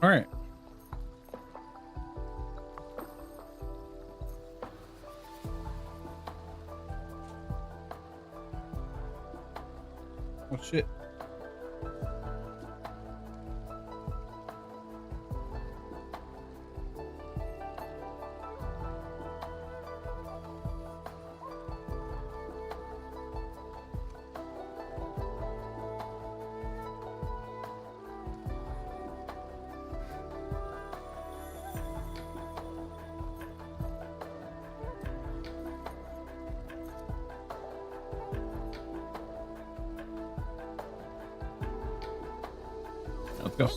All right. Oh shit. Let's go.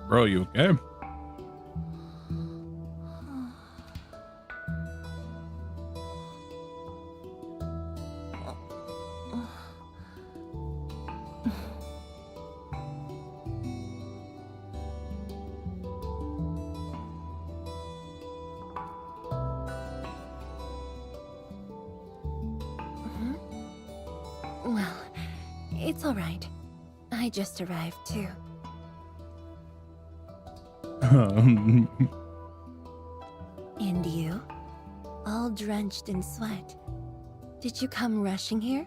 Bro, you okay? Well, it's all right. I just arrived too. And you? All drenched in sweat. Did you come rushing here?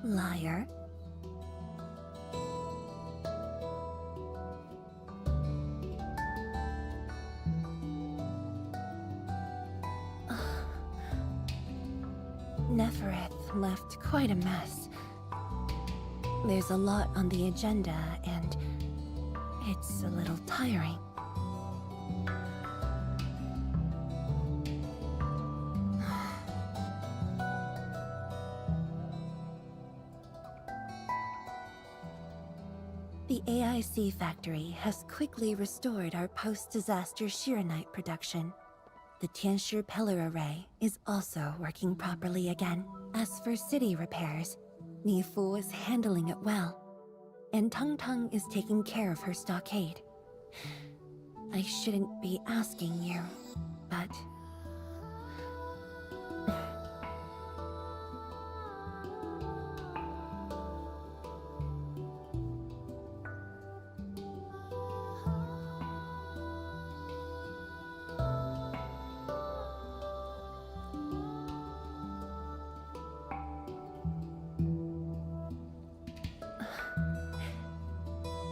Liar. Nefereth left quite a mess. There's a lot on the agenda, and it's a little tiring. The AIC factory has quickly restored our post-disaster Shiranite production. The Tianshi pillar array is also working properly again. As for city repairs, Nifu is handling it well, and Tung Tung is taking care of her stockade. I shouldn't be asking you, but...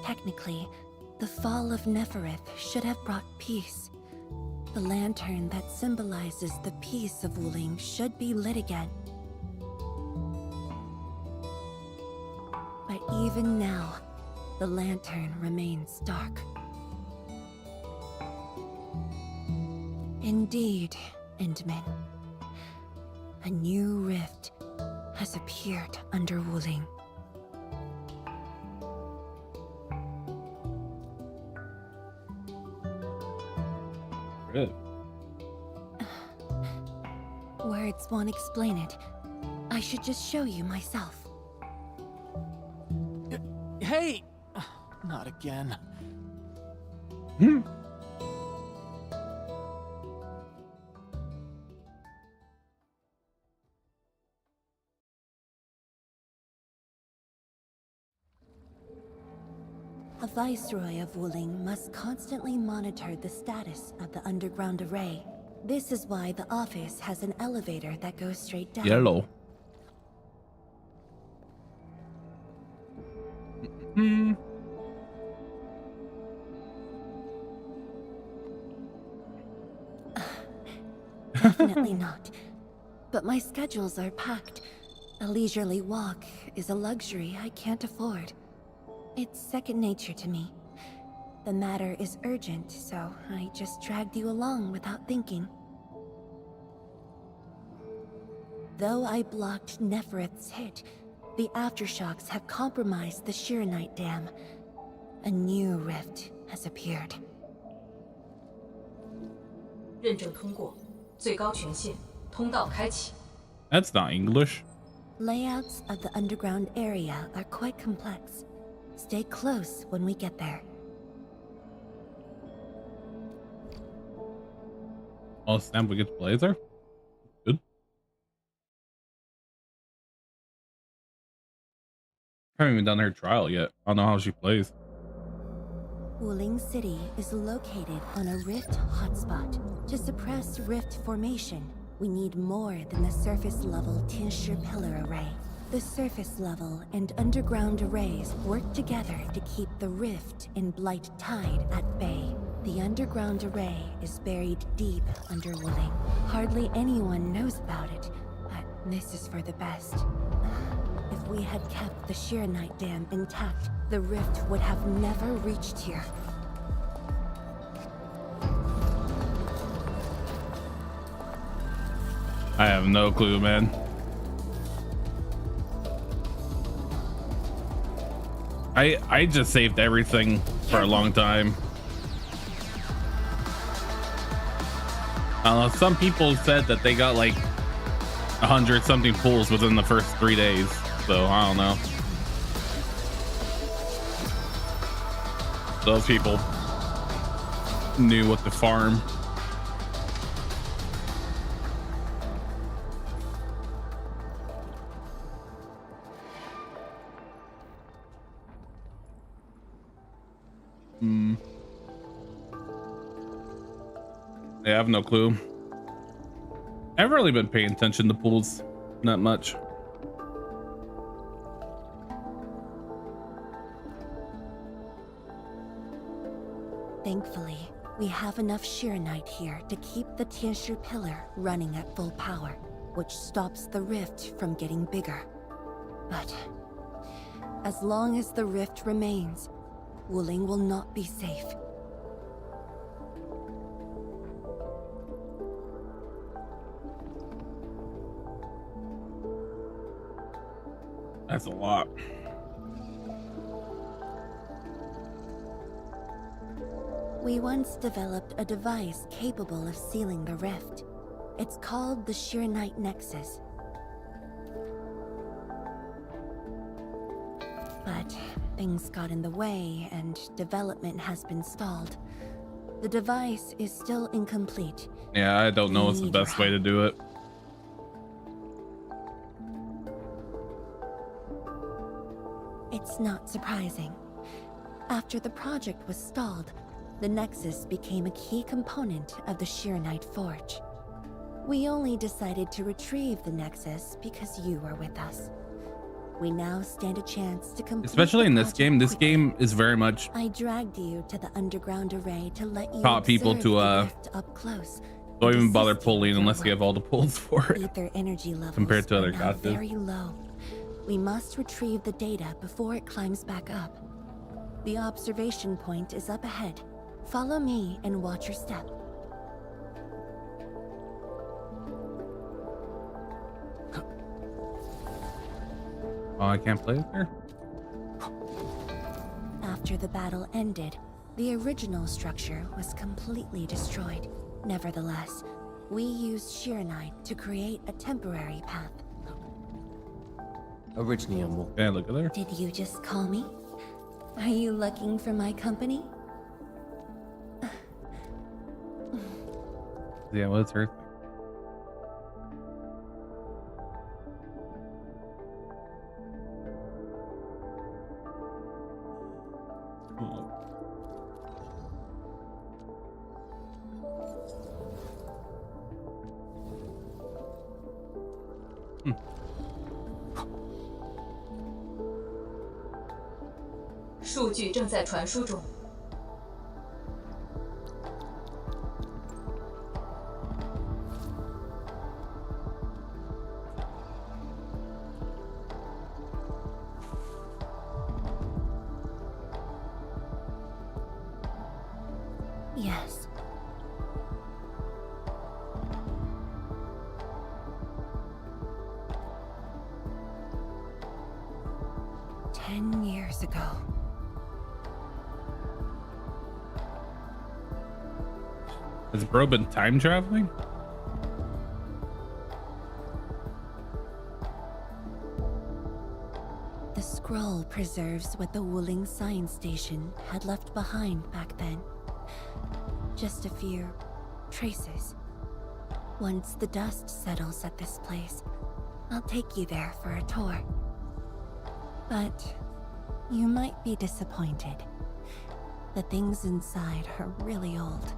Technically, the fall of Nefereth should have brought peace. The lantern that symbolizes the peace of Wuling should be lit again. But even now, the lantern remains dark. Indeed, Endman. A new rift has appeared under Wuling. Good. Words won't explain it. I should just show you myself. Hey! Not again. A Viceroy of Wuling must constantly monitor the status of the underground array. This is why the office has an elevator that goes straight down. Yellow. Definitely not. But my schedules are packed. A leisurely walk is a luxury I can't afford. It's second nature to me. The matter is urgent, so I just dragged you along without thinking. Though I blocked Nefereth's hit, the aftershocks have compromised the Shiranite Dam. A new rift has appeared. 认证通过，最高权限，通道开启。 That's not English. Layouts of the underground area are quite complex. Stay close when we get there. Oh, snap, we get to play there? Good. I haven't even done her trial yet. I don't know how she plays. Wuling City is located on a rift hotspot. To suppress rift formation, we need more than the surface level Tianshi pillar array. The surface level and underground arrays work together to keep the rift and blight tide at bay. The underground array is buried deep under Wuling. Hardly anyone knows about it, but this is for the best. If we had kept the Shiranite Dam intact, the rift would have never reached here. I have no clue, man. I just saved everything for a long time. Some people said that they got like 100 something pulls within the first 3 days, so I don't know. Those people knew what to farm. Yeah, I have no clue. I haven't really been paying attention to pools, not much. Thankfully, we have enough Shiranite here to keep the Tianshi pillar running at full power, which stops the rift from getting bigger. But as long as the rift remains, Wuling will not be safe. That's a lot. We once developed a device capable of sealing the rift. It's called the Shiranite Nexus. But things got in the way and development has been stalled. The device is still incomplete. Yeah, I don't know what's the best way to do it. It's not surprising. After the project was stalled, the Nexus became a key component of the Shiranite Forge. We only decided to retrieve the Nexus because you were with us. We now stand a chance to complete. Especially in this game. This game is very much. I dragged you to the underground array to let you taught people observe to the rift up close. don't and even bother assist you pulling with unless your you have all the pulls for it. Ether energy levels compared to other are now gachas. very low. We must retrieve the data before it climbs back up. The observation point is up ahead. Follow me and watch your step. Oh, I can't play it there? After the battle ended, the original structure was completely destroyed. Nevertheless, we used Shiranite to create a temporary path. Yeah, look at there. Did you just call me? Are you looking for my company? Yeah, what's her thing? Oh. Hmm. 数据正在传输中。Yes. "10 years ago." Has bro been time traveling? The scroll preserves what the Wuling science station had left behind back then. Just a few traces. Once the dust settles at this place, I'll take you there for a tour. But you might be disappointed. The things inside are really old.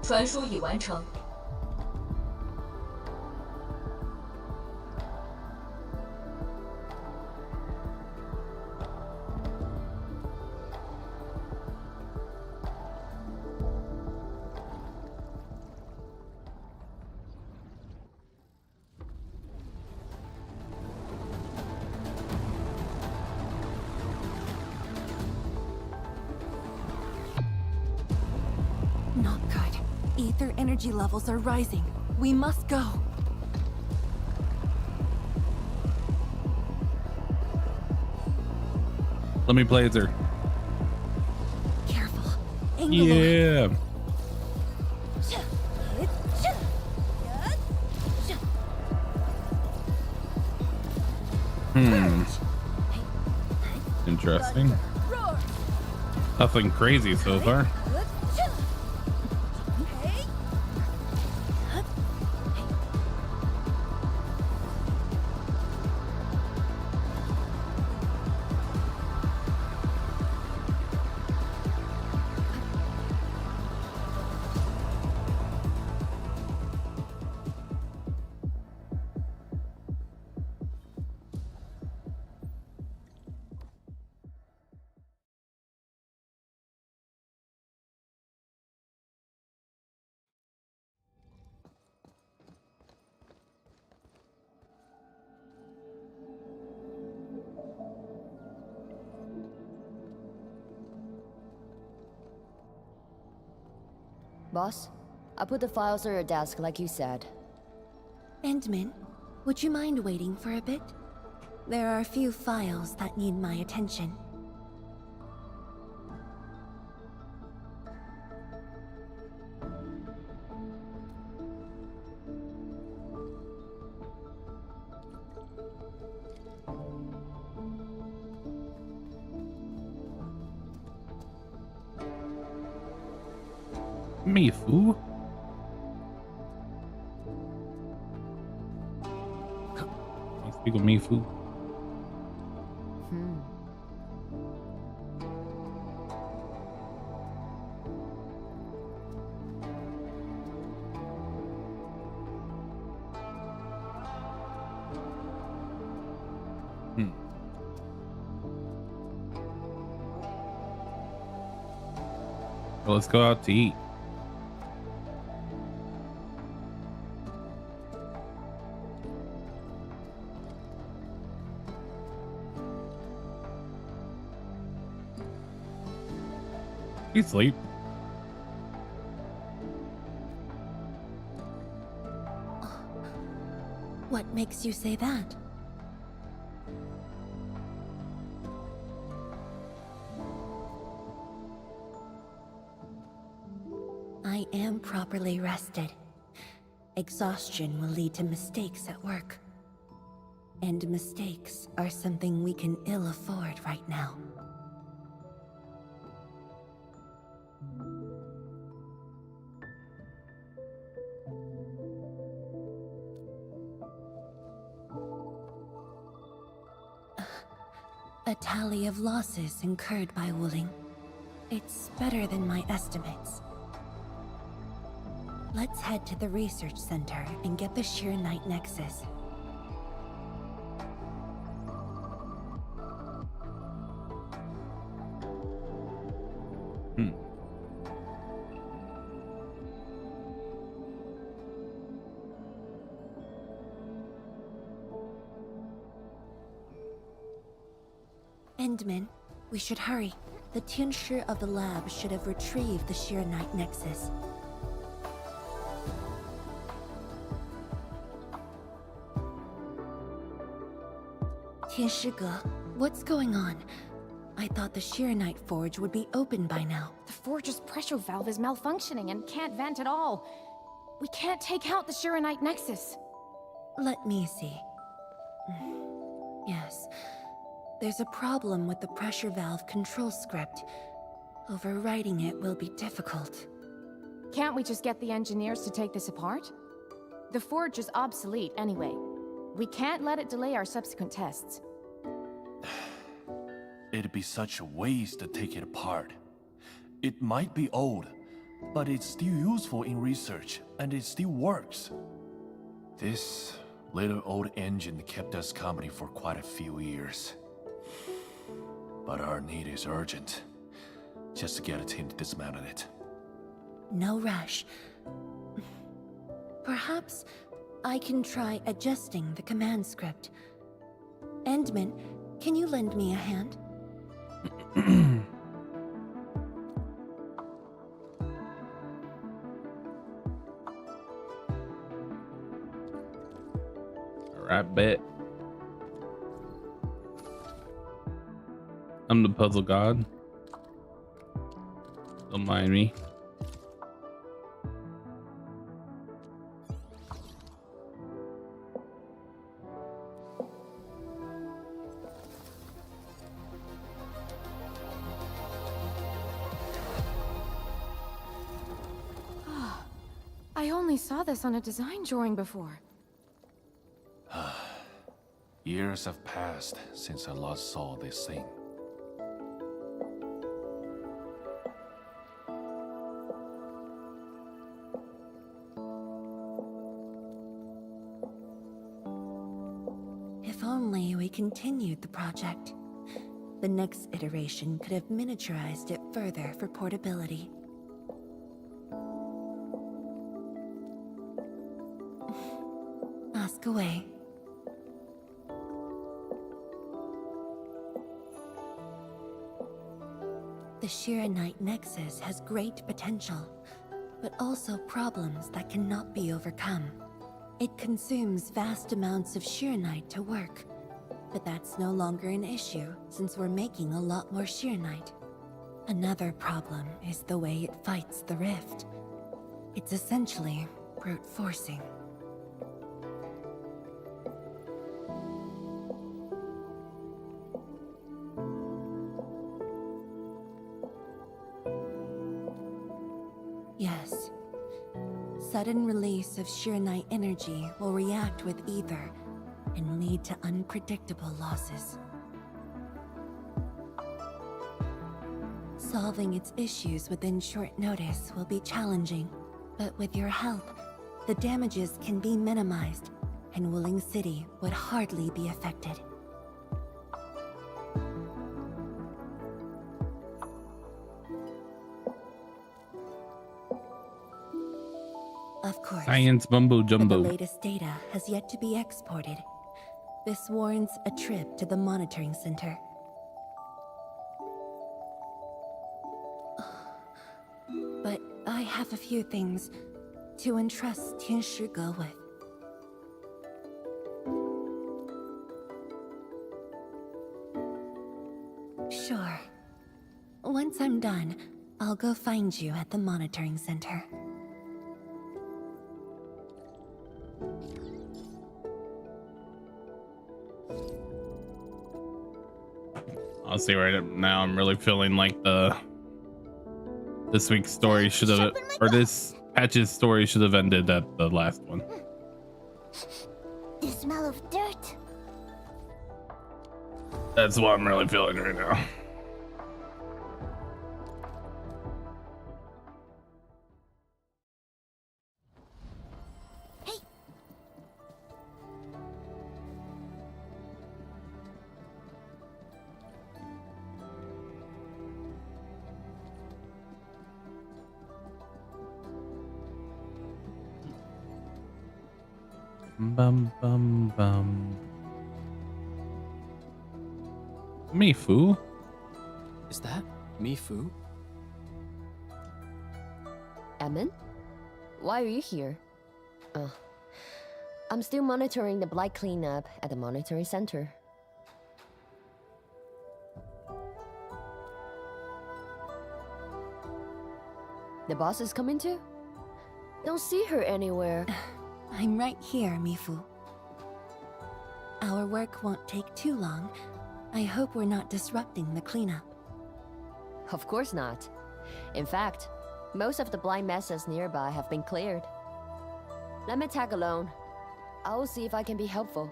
传输已完成。Not good. Ether energy levels are rising. We must go. Let me blazer. Careful. Angle. Yeah. Interesting. Nothing crazy so far. Boss, I put the files on your desk like you said. Endman, would you mind waiting for a bit? There are a few files that need my attention. Mifu. I'll speak of Mifu. Well, let's go out to eat. You sleep. What makes you say that? I am properly rested. Exhaustion will lead to mistakes at work. And mistakes are something we can ill afford right now. A tally of losses incurred by Wuling. It's better than my estimates. Let's head to the research center and get the Sheer Knight Nexus. Endman, we should hurry. The Tianshi of the lab should have retrieved the Shiranite Nexus. Tianshi, what's going on? I thought the Shiranite forge would be open by now. The forge's pressure valve is malfunctioning and can't vent at all. We can't take out the Shiranite Nexus. Let me see. Yes. There's a problem with the pressure valve control script. Overwriting it will be difficult. Can't we just get the engineers to take this apart? The forge is obsolete anyway. We can't let it delay our subsequent tests. It'd be such a waste to take it apart. It might be old, but it's still useful in research, and it still works. This little old engine kept us company for quite a few years. But our need is urgent. Just to get a team to dismantle it. No rush. Perhaps I can try adjusting the command script. Endman, can you lend me a hand? Alright, bet. I'm the puzzle god. Don't mind me. I only saw this on a design drawing before. Years have passed since I last saw this thing. If only we continued the project. The next iteration could have miniaturized it further for portability. Ask away. The Shiranite Nexus has great potential, but also problems that cannot be overcome. It consumes vast amounts of Shiranite to work, but that's no longer an issue since we're making a lot more Shiranite. Another problem is the way it fights the rift. It's essentially brute forcing. Yes. Sudden release of Shiranite energy will react with ether and lead to unpredictable losses. Solving its issues within short notice will be challenging, but with your help, the damages can be minimized, and Wuling City would hardly be affected. Of course. Science mumbo But jumbo. the latest data has yet to be exported. This warrants a trip to the monitoring center. But I have a few things to entrust Tianshi with. Sure. Once I'm done, I'll go find you at the monitoring center. Honestly, right now I'm really feeling like this week's story should have, or this patch's story should have ended at the last one. The smell of dirt. That's what I'm really feeling right now. Hey. Bum bum bum. Me foo. Is that Mifu? Emin? Why are you here? I'm still monitoring the blight cleanup at the monitoring center. The boss is coming too? Don't see her anywhere. I'm right here, Mifu. Our work won't take too long. I hope we're not disrupting the cleanup. Of course not. In fact, most of the blind messes nearby have been cleared. Let me tag along. I will see if I can be helpful.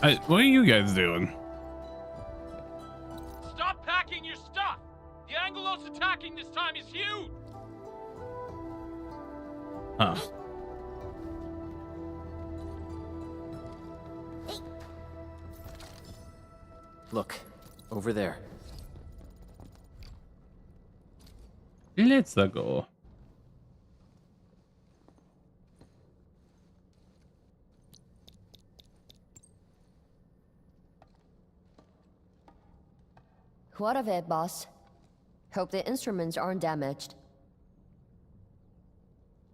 What are you guys doing? Stop packing your stuff! The Angelos attacking this time is huge! Huh. Look, over there. Let's go. What of it, boss? Hope the instruments aren't damaged.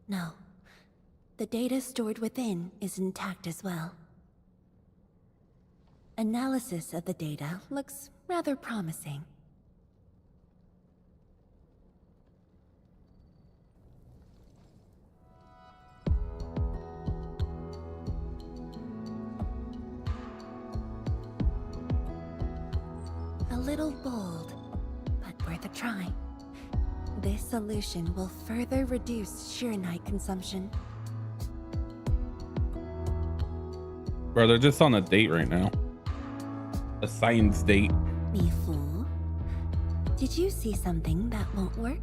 No. The data stored within is intact as well. Analysis of the data looks rather promising. A little bold, but worth a try. This solution will further reduce Shirenite consumption. Bro, they're just on a date right now. A science date. Mifu, did you see something that won't work?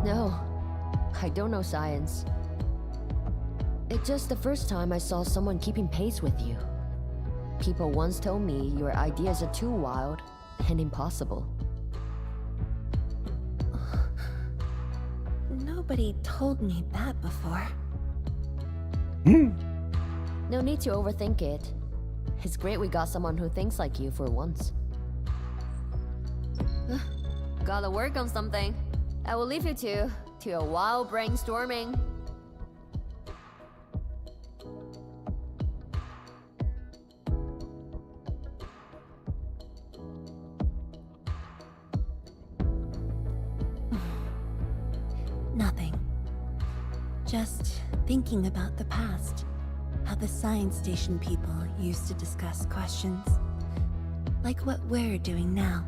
No, I don't know science. It's just the first time I saw someone keeping pace with you. People once told me your ideas are too wild and impossible. Nobody told me that before. No need to overthink it. It's great we got someone who thinks like you for once. Gotta work on something. I will leave you to a wild brainstorming. Nothing. Just thinking about the past. How the science station people used to discuss questions. Like what we're doing now.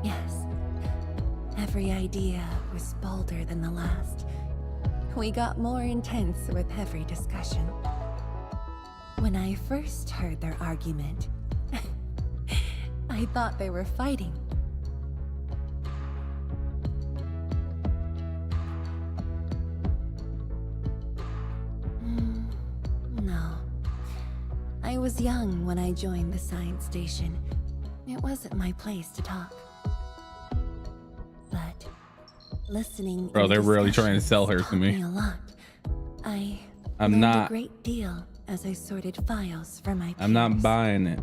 Yes. Every idea was bolder than the last. We got more intense with every discussion. When I first heard their argument, I thought they were fighting. No. I was young when I joined the science station. It wasn't my place to talk. But listening. Bro, they're really trying to sell her to me. A lot. I'm learned not. a great deal as I sorted files for my peers. I'm not buying it.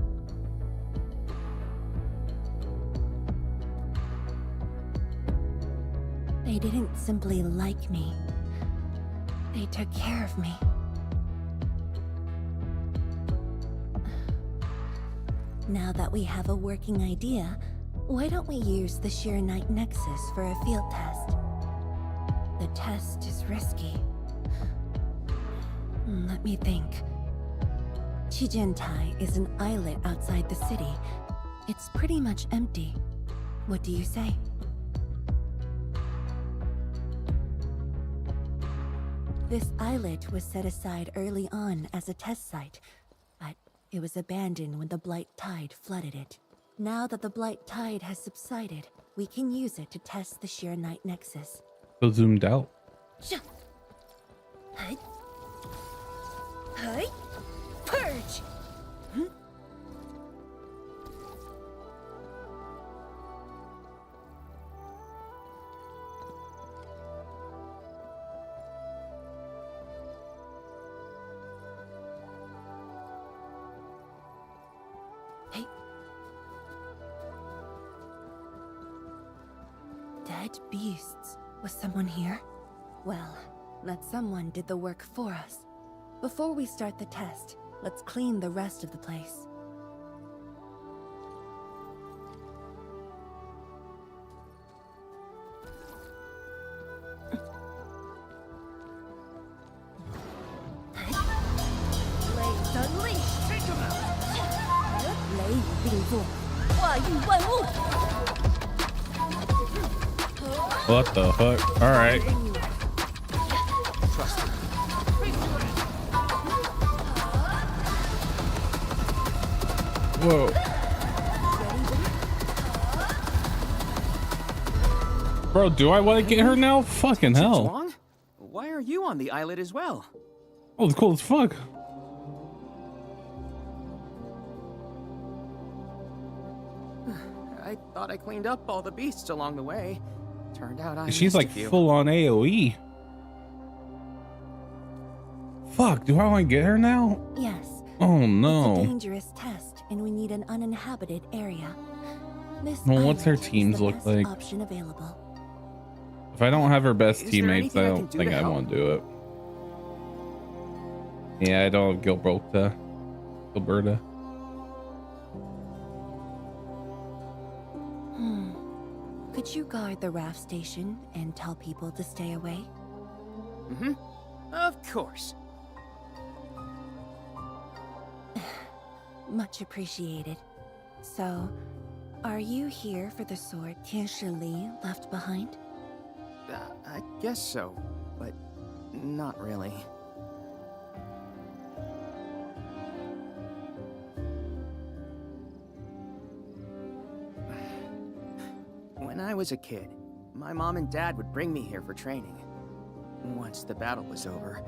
They didn't simply like me. They took care of me. Now that we have a working idea, why don't we use the Shirenite Nexus for a field test? The test is risky. Let me think. Chijentai is an islet outside the city. It's pretty much empty. What do you say? This islet was set aside early on as a test site, but it was abandoned when the Blight Tide flooded it. Now that the Blight Tide has subsided, we can use it to test the Shirenite Nexus. So zoomed out. Hey. Hey. Purge! Hey. Dead beasts. Was someone here? Well, that someone did the work for us. Before we start the test, let's clean the rest of the place. Blades unleashed! Take them out! 雷雨并作，化育万物。 What the fuck? All right. Whoa. Bro, do I want to get her now? Fucking hell. Wong? Why are you on the islet as well? Oh, it's cool as fuck. I thought I cleaned up all the beasts along the way. Turned out I She's missed like a few. full on AoE. Fuck, do I want to get her now? Yes. Oh It's a no. dangerous test, and we need an uninhabited area. This Well, what's her island is teams the look best like? Option available. If I don't have her best Is there teammates, I anything I can don't do think to I help? want to do it. Yeah, I don't have Gilberta. Could you guard the raft station and tell people to stay away? Mm-hmm. Of course. Much appreciated. So, are you here for the sword Tianshi Li left behind? I guess so, but not really. When I was a kid, my mom and dad would bring me here for training. Once the battle was over,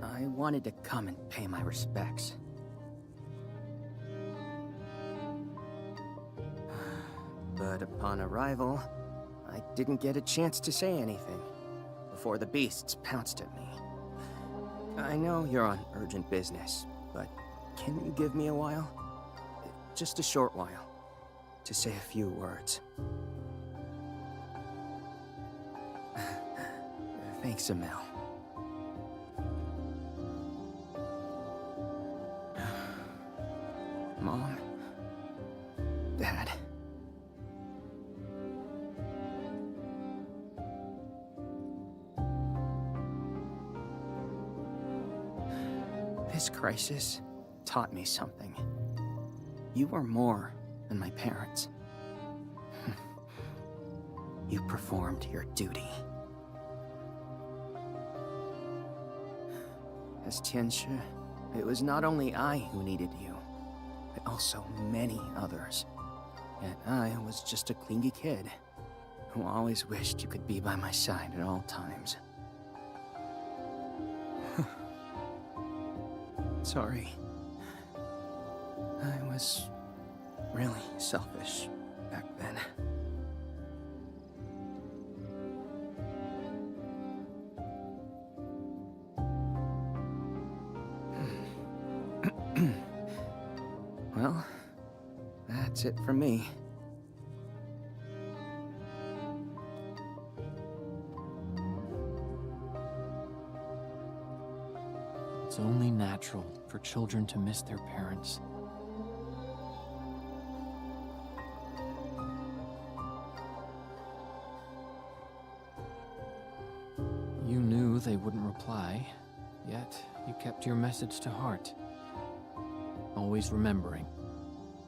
I wanted to come and pay my respects. But upon arrival, I didn't get a chance to say anything before the beasts pounced at me. I know you're on urgent business, but can you give me a while? Just a short while, to say a few words. Thanks, Emil. Mom? Dad? This crisis taught me something. You were more than my parents. You performed your duty. As Tianshi, it was not only I who needed you, but also many others. Yet I was just a clingy kid who always wished you could be by my side at all times. Sorry. I was really selfish back then. Well, that's it from me. It's only natural for children to miss their parents. You knew they wouldn't reply, yet you kept your message to heart. Always remembering,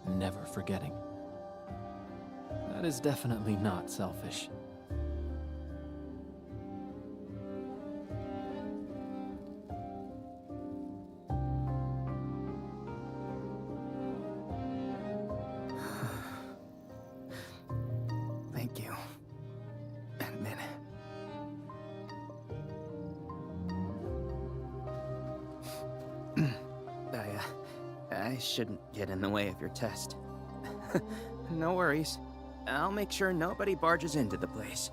and never forgetting. That is definitely not selfish. Thank you. Admin. This shouldn't get in the way of your test. No worries. I'll make sure nobody barges into the place.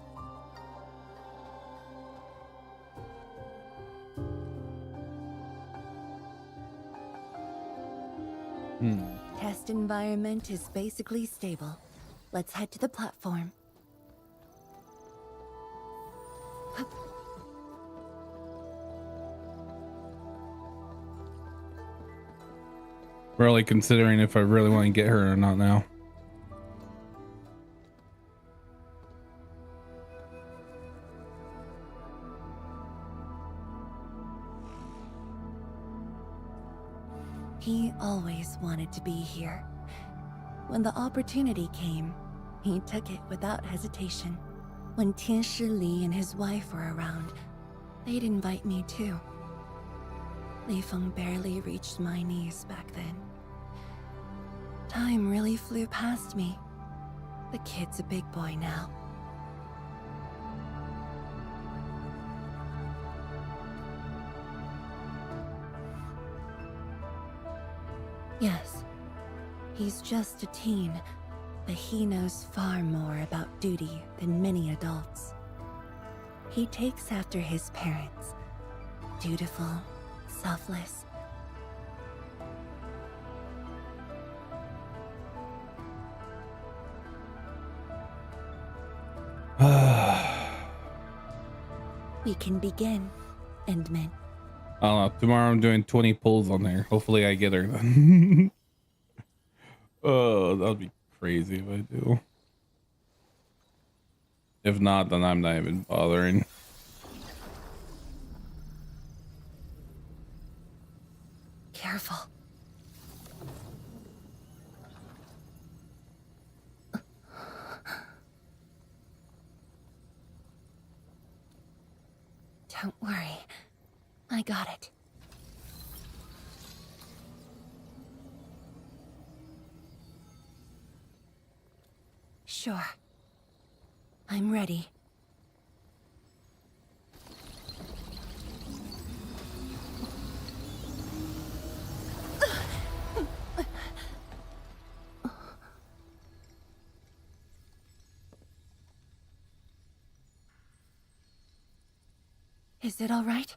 Test environment is basically stable. Let's head to the platform. Really considering if I really want to get her or not now. He always wanted to be here. When the opportunity came, he took it without hesitation. When Tianshi Li and his wife were around, they'd invite me too. Li Feng barely reached my knees back then. Time really flew past me. The kid's a big boy now. Yes, he's just a teen, but he knows far more about duty than many adults. He takes after his parents. Dutiful, selfless. We can begin, Endman. I don't know. Tomorrow I'm doing 20 pulls on there. Hopefully I get her then. Oh, that'll be crazy if I do. If not, then I'm not even bothering. Careful. Don't worry. I got it. Sure. I'm ready. Is it all right?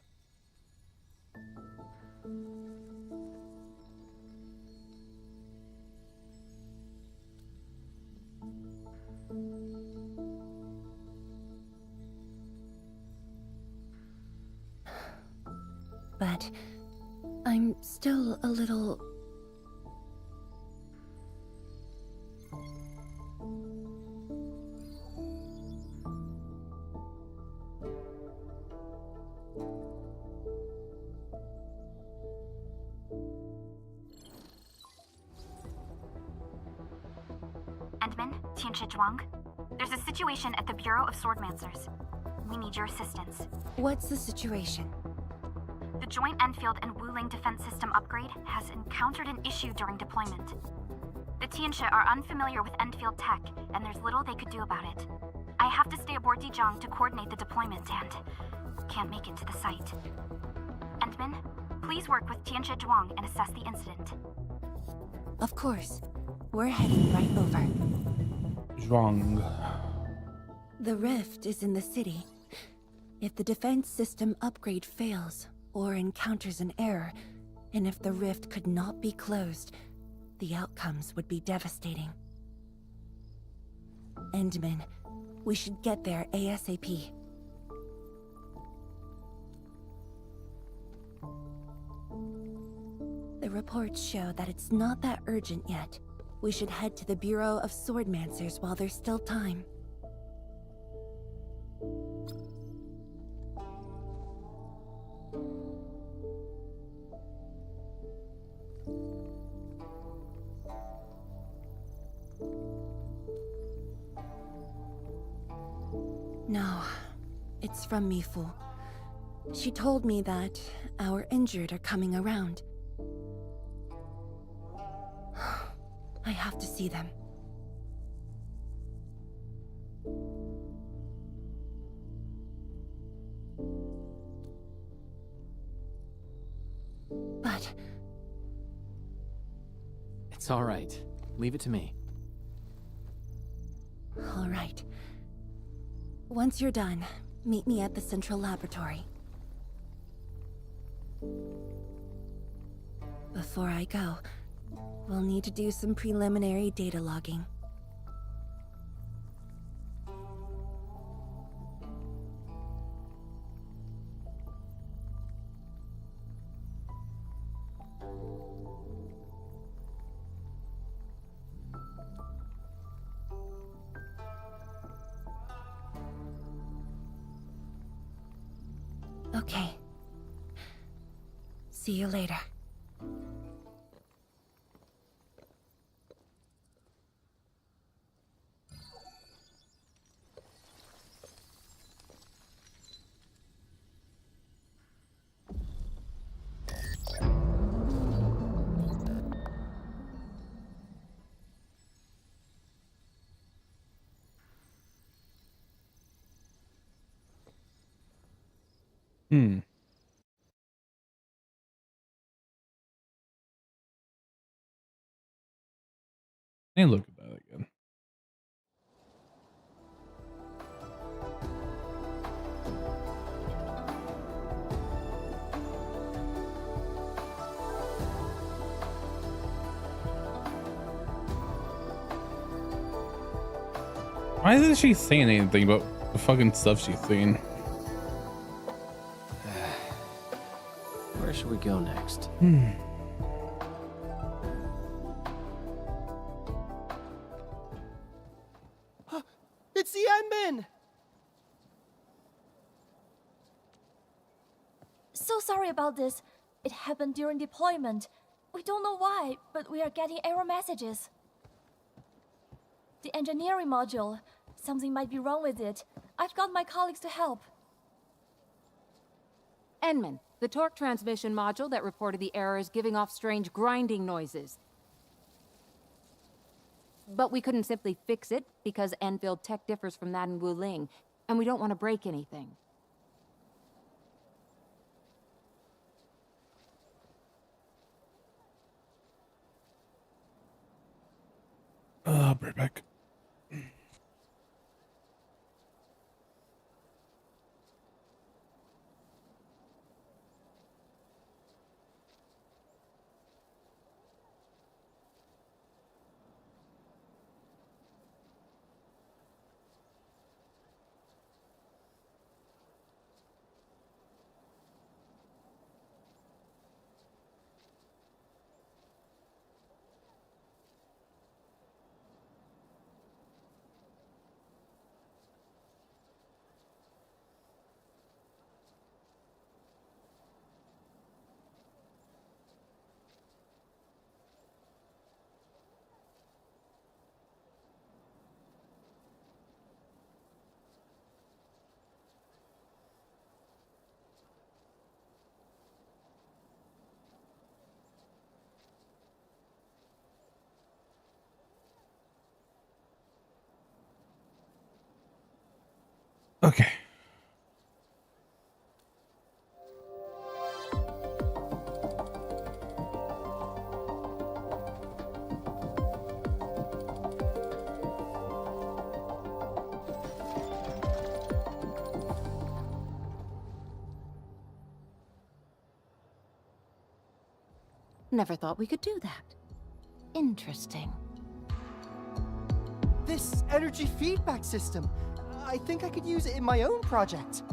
But I'm still a little... Endman, Tianshi Zhuang. There's a situation at the Bureau of Swordmancers. We need your assistance. What's the situation? The joint Enfield and Wuling defense system upgrade has encountered an issue during deployment. The Tianshi are unfamiliar with Enfield tech, and there's little they could do about it. I have to stay aboard Dijiang to coordinate the deployment and can't make it to the site. Endman, please work with Tianshi Zhuang and assess the incident. Of course. We're heading right over. Wrong. The rift is in the city. If the defense system upgrade fails, or encounters an error, and if the rift could not be closed, the outcomes would be devastating. Endman, we should get there ASAP. The reports show that it's not that urgent yet. We should head to the Bureau of Swordmancers while there's still time. No, it's from Mifu. She told me that our injured are coming around. I have to see them. But It's all right. Leave it to me. All right. Once you're done, meet me at the central laboratory. Before I go, we'll need to do some preliminary data logging. Okay. See you later. And look at that again. Why isn't she saying anything about the fucking stuff she's saying? Where should we go next? It's the Endman! So sorry about this. It happened during deployment. We don't know why, but we are getting error messages. The engineering module. Something might be wrong with it. I've got my colleagues to help. Enman, the torque transmission module that reported the error is giving off strange grinding noises. But we couldn't simply fix it because Endfield tech differs from that in Wuling, and we don't want to break anything. I'll be right back. Okay. Never thought we could do that. Interesting. This energy feedback system. I think I could use it in my own project.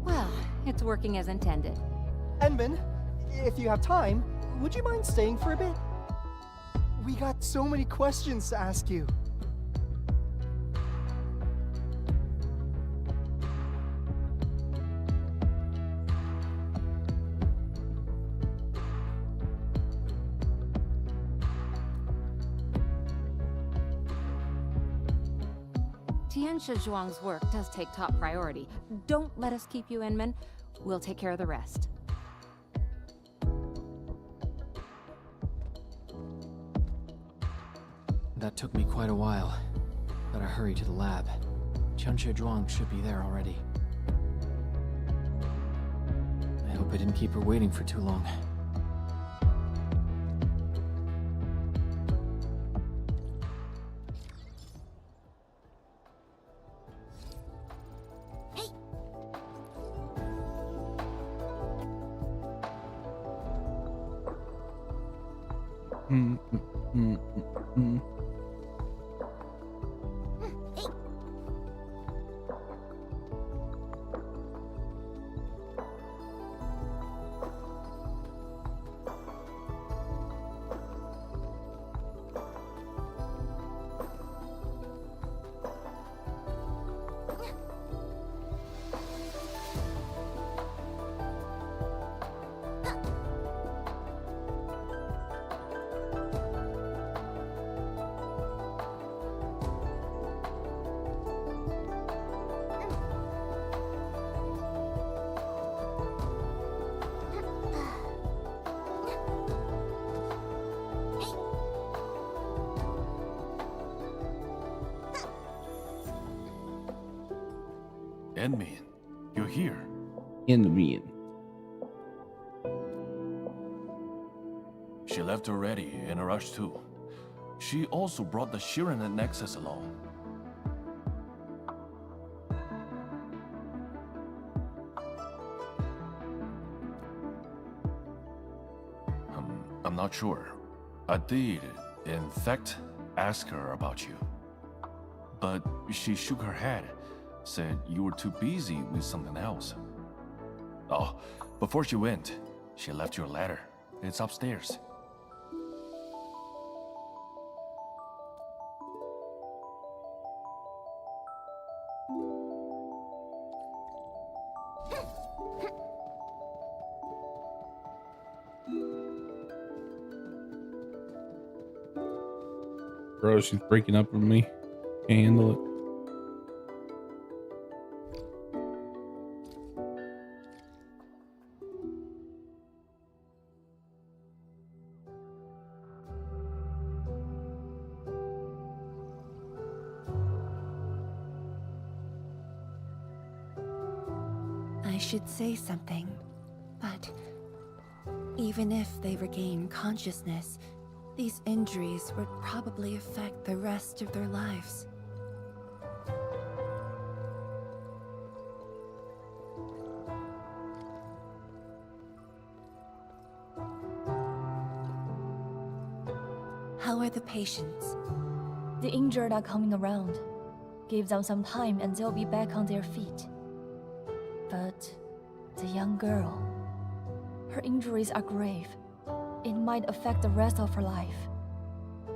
Well, it's working as intended. Endman, if you have time, would you mind staying for a bit? We got so many questions to ask you. Tianxia Zhuang's work does take top priority. Don't let us keep you, Inman. We'll take care of the rest. That took me quite a while. Better hurry to the lab. Tianxia Zhuang should be there already. I hope I didn't keep her waiting for too long. Enmin, you're here. Enmin. She left already, in a rush too. She also brought the Shirenet Nexus along. I'm not sure. I did, in fact, ask her about you. But she shook her head, said you were too busy with something else. Oh, before she went, she left your letter. It's upstairs. Bro, she's breaking up with me. Can't handle it. I should say something, but even if they regain consciousness, these injuries would probably affect the rest of their lives. How are the patients? The injured are coming around. Give them some time and they'll be back on their feet. But the young girl, her injuries are grave. It might affect the rest of her life.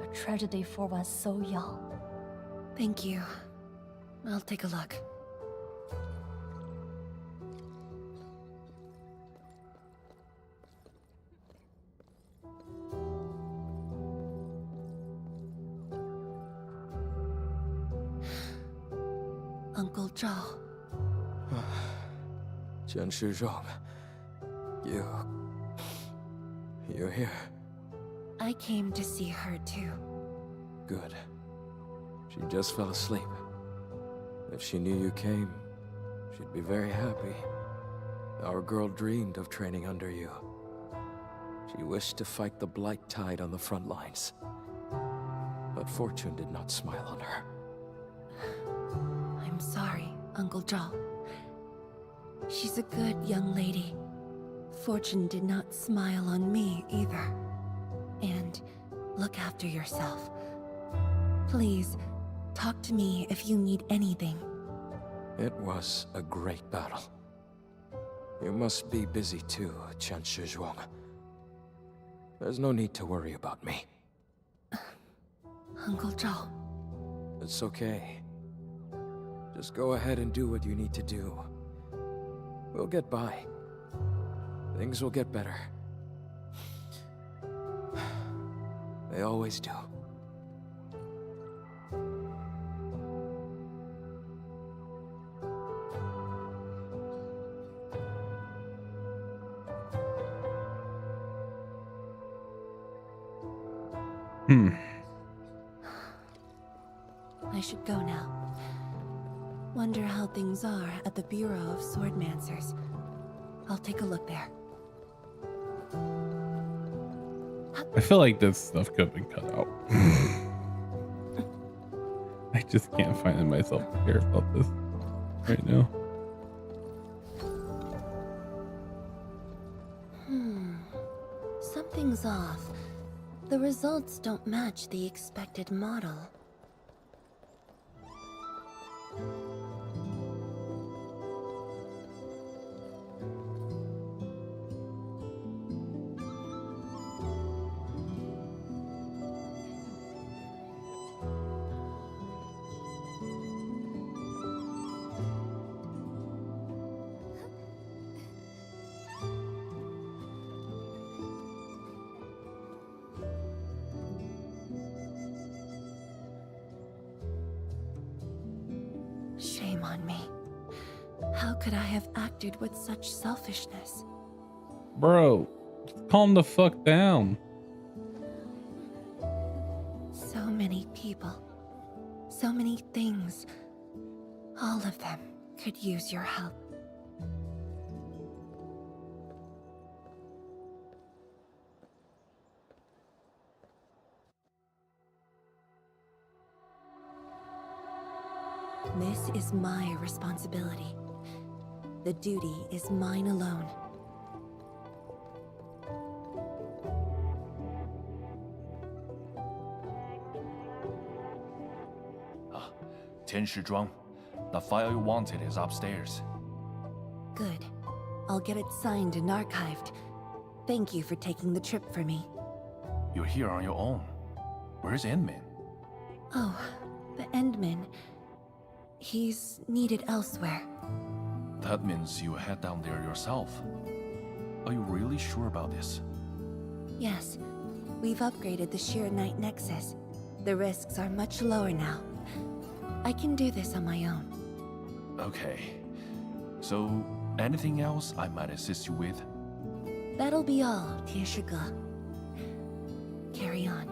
A tragedy for one so young. Thank you. I'll take a look. Uncle Zhao. Tianxia Zhuang, you're here. I came to see her too. Good. She just fell asleep. If she knew you came, she'd be very happy. Our girl dreamed of training under you. She wished to fight the Blight Tide on the front lines. But fortune did not smile on her. I'm sorry, Uncle Zhao. She's a good young lady. Fortune did not smile on me either. And look after yourself. Please, talk to me if you need anything. It was a great battle. You must be busy too, Tianxia Zhuang. There's no need to worry about me. Uncle Zhao. It's okay. Just go ahead and do what you need to do. We'll get by. Things will get better. They always do. I should go now. Wonder how things are at the Bureau of Swordmancers. I'll take a look there. I feel like this stuff could have been cut out. I just can't find myself to care about this right now. Something's off. The results don't match the expected model. Shame on me. How could I have acted with such selfishness? Bro, calm the fuck down. So many people. So many things. All of them could use your help. This is my responsibility. The duty is mine alone. Tianshi the file you wanted is upstairs. Good. I'll get it signed and archived. Thank you for taking the trip for me. You're here on your own. Where's Endman? Oh, the Endman. He's needed elsewhere. That means you head down there yourself. Are you really sure about this? Yes. We've upgraded the Shiranite Nexus. The risks are much lower now. I can do this on my own. Okay. So, anything else I might assist you with? That'll be all, Tianshi. Carry on.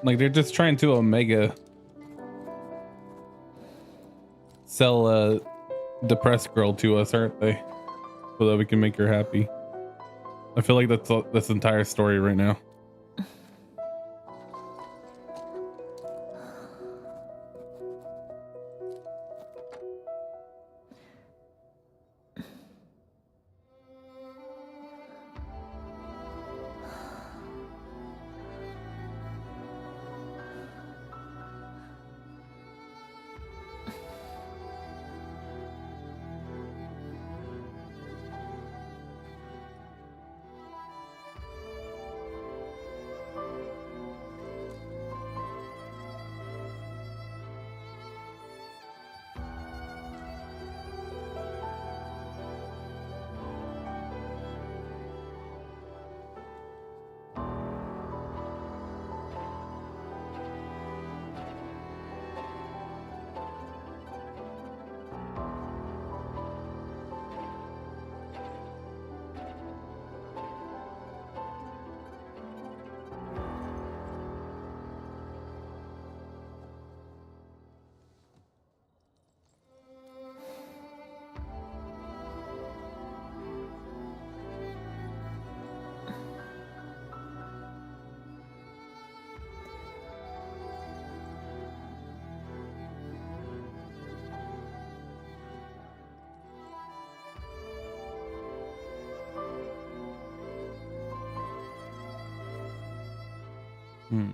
Like they're just trying to Omega sell a depressed girl to us, aren't they? So that we can make her happy. I feel like that's this entire story right now. Hmm.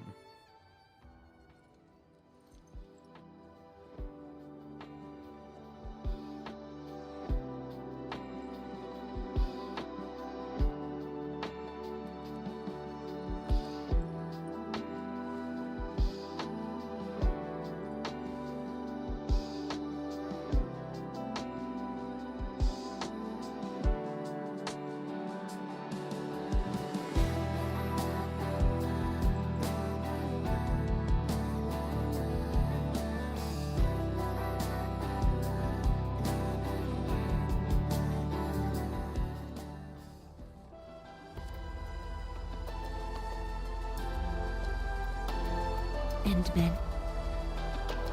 Endman,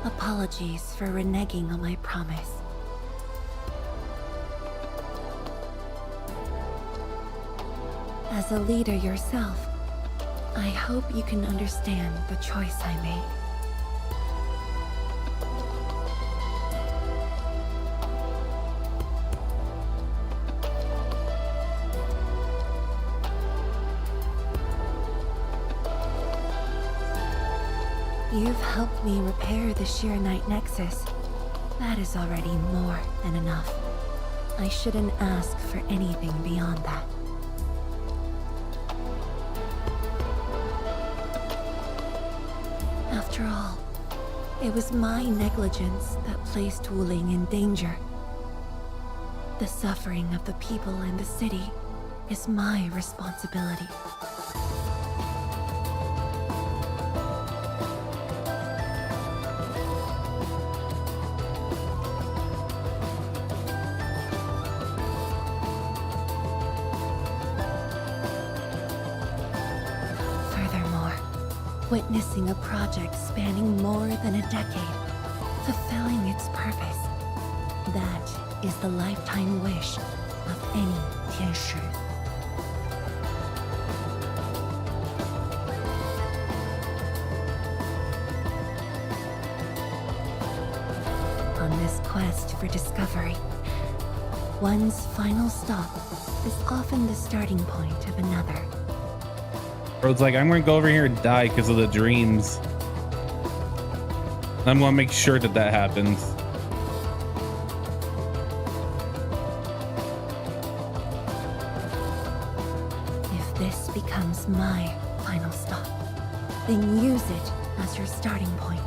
apologies for reneging on my promise. As a leader yourself, I hope you can understand the choice I made. You've helped me repair the Shiranite Nexus. That is already more than enough. I shouldn't ask for anything beyond that. After all, it was my negligence that placed Wuling in danger. The suffering of the people in the city is my responsibility. Witnessing a project spanning more than a decade, fulfilling its purpose. That is the lifetime wish of any Tianshi. On this quest for discovery, one's final stop is often the starting point of another. Bro's like, I'm gonna go over here and die because of the dreams. I'm gonna make sure that that happens. If this becomes my final stop, then use it as your starting point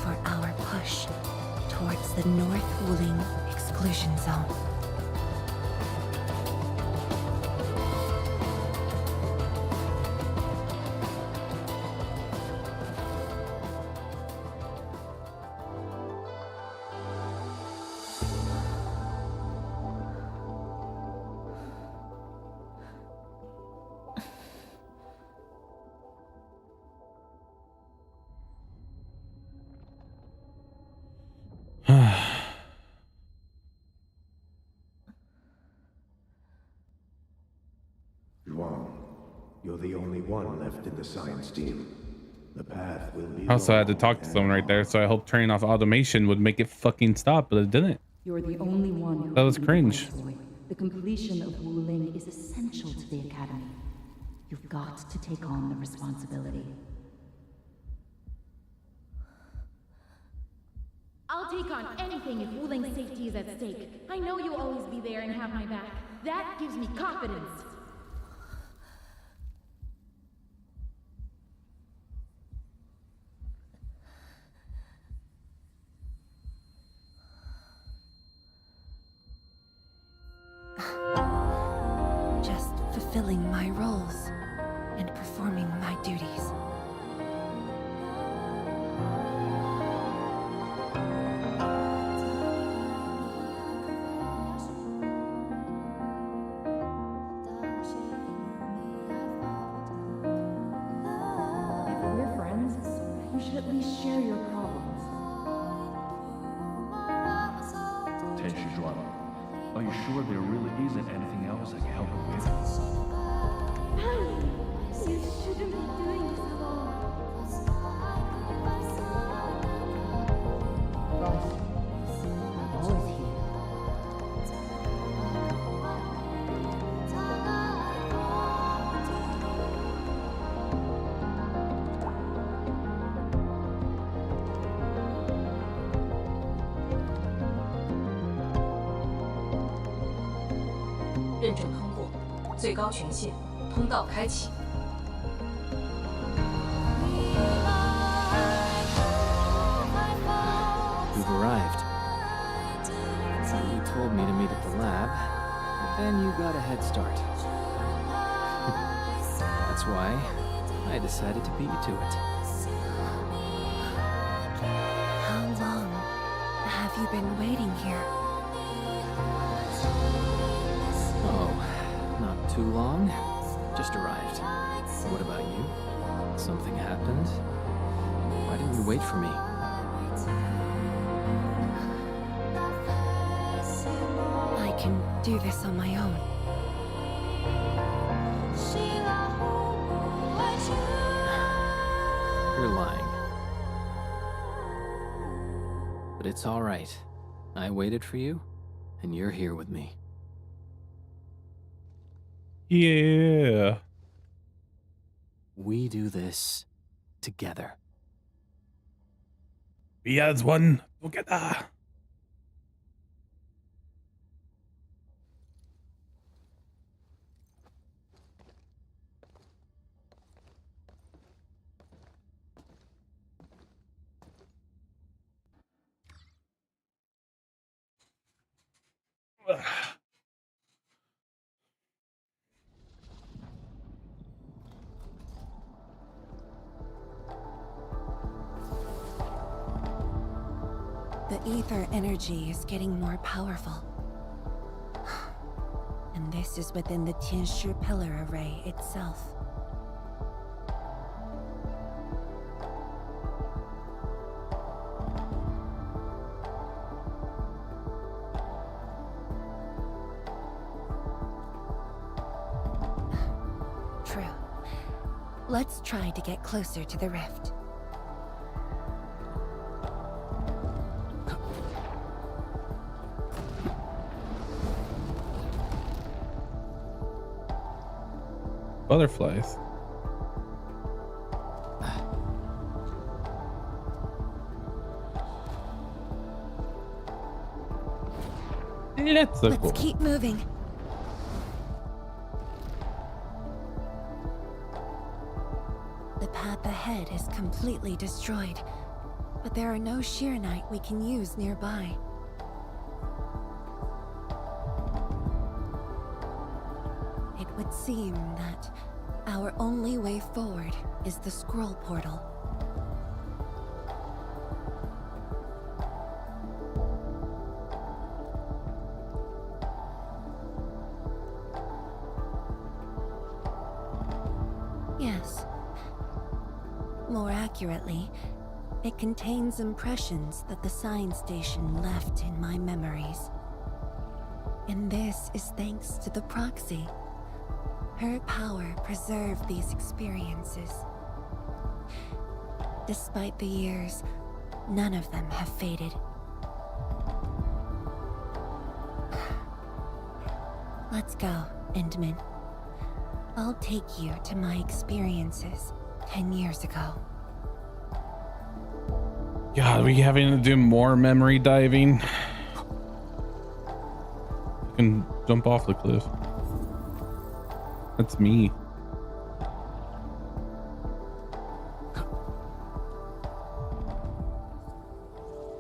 for our push towards the North Wuling exclusion zone. You're the only one left in the science team. The path will be Also, I had to talk to someone right there, so I hope turning off automation would make it fucking stop, but it didn't. You're the only one who That was can cringe. avoid. The completion of Wuling is essential to the Academy. You've got to take on the responsibility. I'll take on anything if Wuling's safety is at stake. I know you'll always be there and have my back. That gives me confidence. Just fulfilling my roles and performing my duties. If we're friends, you should at least share your problems. Tenshi Zhuan, are you sure there really isn't anything else I can help you with? You shouldn't be doing this alone. I'm always here. 最高权限，通道开启。 You've arrived. You told me to meet at the lab, but then you got a head start. That's why I decided to beat you to it. How long have you been waiting here? Oh, not too long. Just arrived. What about you? Something happened? Why didn't you wait for me? I can do this on my own. You're lying. But it's all right. I waited for you, and you're here with me. Yeah. We do this together. We as one together. The ether energy is getting more powerful. And this is within the Tianshi pillar array itself. True. Let's try to get closer to the rift. Butterflies. Let's keep moving. The path ahead is completely destroyed, but there are no Shiranite we can use nearby. It would seem that our only way forward is the scroll portal. Yes. More accurately, it contains impressions that the science station left in my memories. And this is thanks to the proxy. Her power preserved these experiences. Despite the years, none of them have faded. Let's go, Endman. I'll take you to my experiences 10 years ago. God, are we having to do more memory diving? I can jump off the cliff. That's me.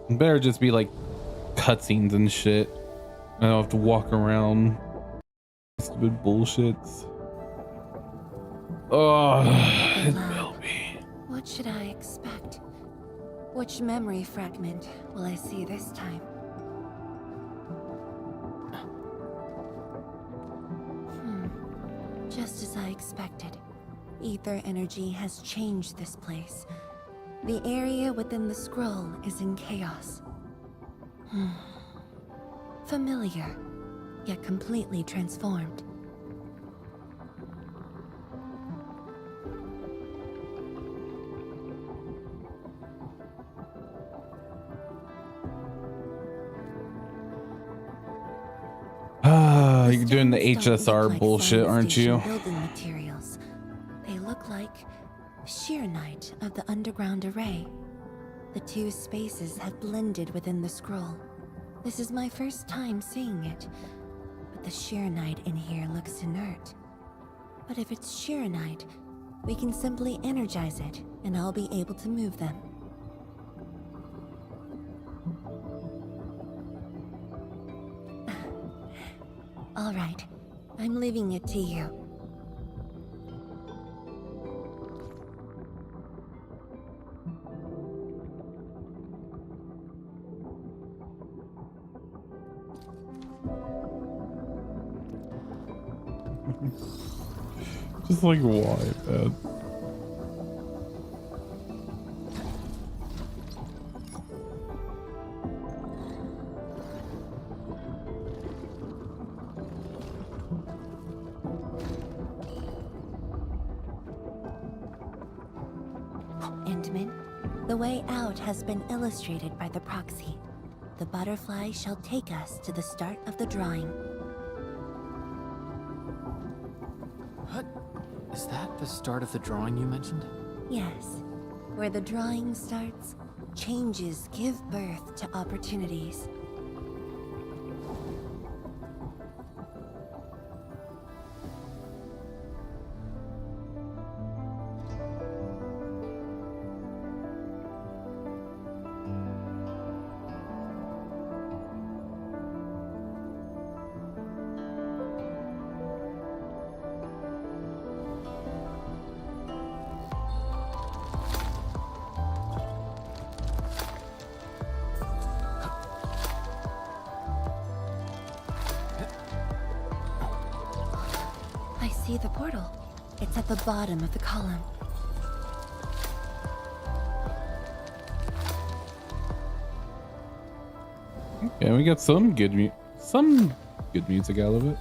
It better just be like cutscenes and shit. I don't have to walk around. Stupid bullshits. Oh, it will be. What should I expect? Which memory fragment will I see this time? Just as I expected, ether energy has changed this place. The area within the scroll is in chaos. Familiar, yet completely transformed. You're doing the HSR bullshit, aren't you? Building materials. They look like Shiranite of the underground array. The two spaces have blended within the scroll. This is my first time seeing it, but the Shiranite in here looks inert. But if it's Shirenite, we can simply energize it, and I'll be able to move them. All right, I'm leaving it to you. Just like why, man? Endman, the way out has been illustrated by the proxy. The butterfly shall take us to the start of the drawing. What? Is that the start of the drawing you mentioned? Yes. Where the drawing starts, changes give birth to opportunities. I see the portal. It's at the bottom of the column. Yeah, we got some good music out of it.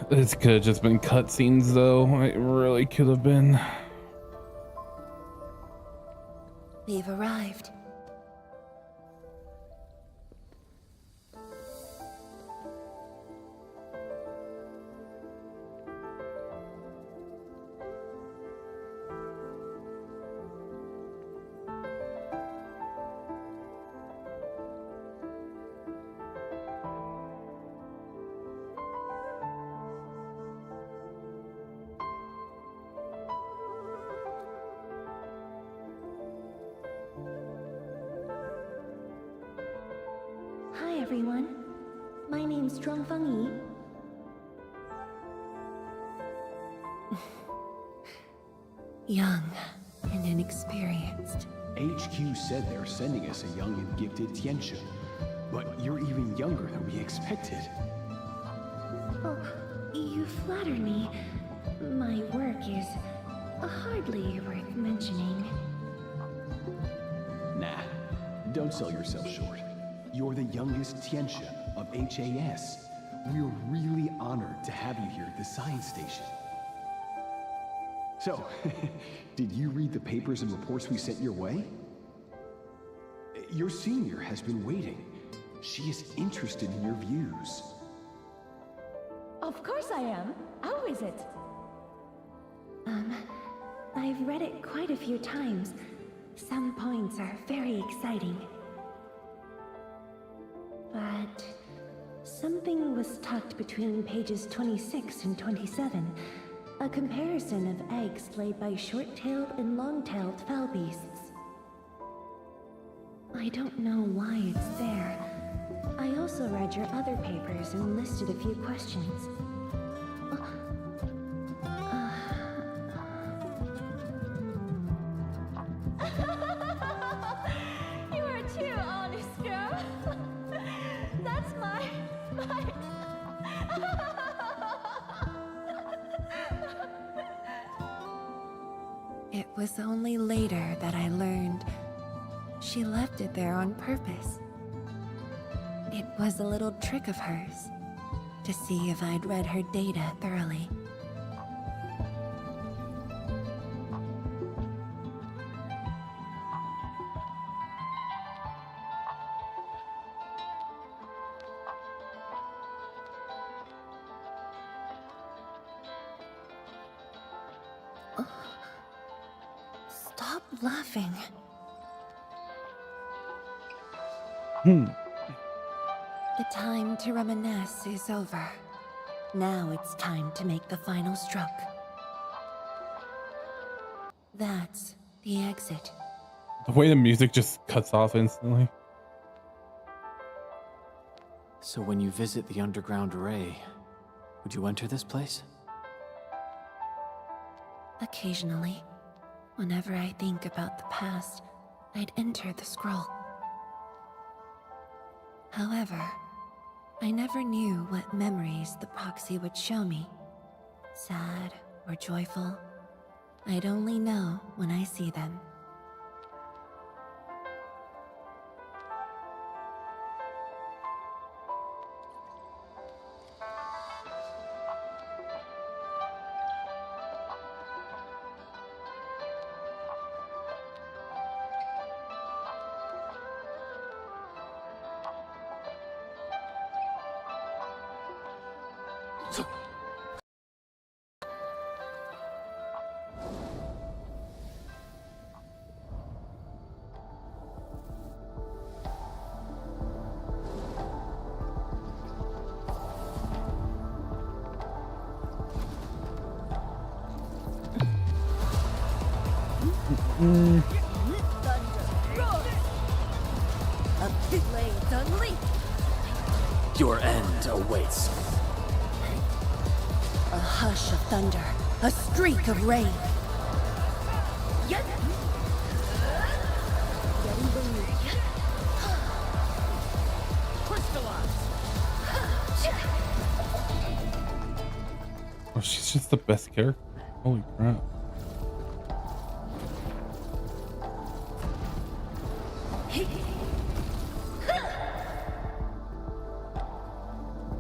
This could have just been cutscenes, though. It really could have been. We've arrived. Hi everyone. My name's Zhuangfeng Yi. Young and inexperienced. HQ said they're sending us a young and gifted Tianxia, but you're even younger than we expected. Oh, you flatter me. My work is hardly worth mentioning. Nah, don't sell yourself short. You're the youngest Tianxia of HAS. We're really honored to have you here at the science station. So, did you read the papers and reports we sent your way? Your senior has been waiting. She is interested in your views. Of course I am. How is it? I've read it quite a few times. Some points are very exciting. But something was tucked between pages 26 and 27. A comparison of eggs laid by short-tailed and long-tailed fowl beasts. I don't know why it's there. I also read your other papers and listed a few questions. You are too honest, girl. That's my... It was only later that I learned she left it there on purpose. It was a little trick of hers to see if I'd read her data thoroughly. Stop laughing. The time to reminisce is over. Now it's time to make the final stroke. That's the exit. The way the music just cuts off instantly. So when you visit the underground array, would you enter this place? Occasionally, whenever I think about the past, I'd enter the scroll. However, I never knew what memories the proxy would show me. Sad or joyful, I'd only know when I see them. Your end awaits. A hush of thunder, a streak of rain. Oh, she's just the best character. Holy crap.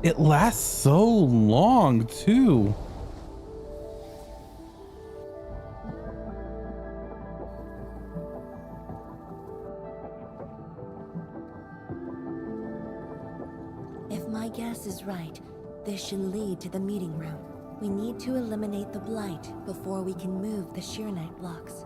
It lasts so long, too. If my guess is right, this should lead to the meeting room. We need to eliminate the blight before we can move the Sheernite blocks.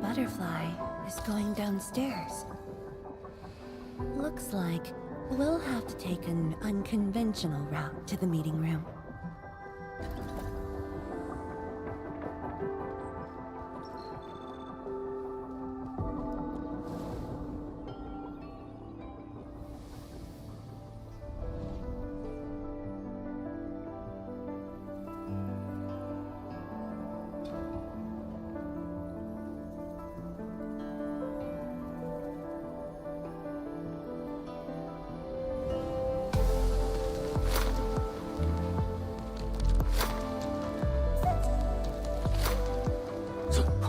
Butterfly is going downstairs. Looks like we'll have to take an unconventional route to the meeting room.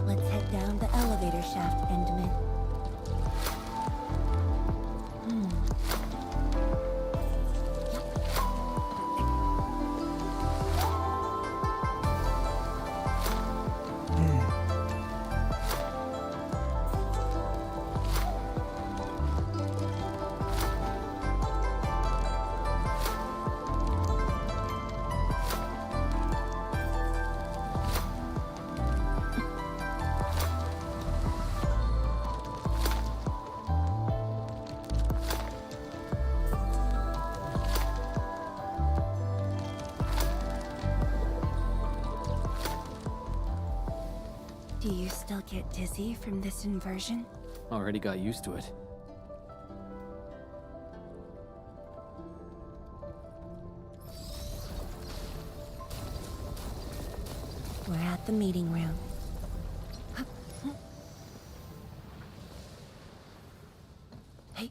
Let's head down the elevator shaft, Endman. Do you still get dizzy from this inversion? Already got used to it. We're at the meeting room. Hey.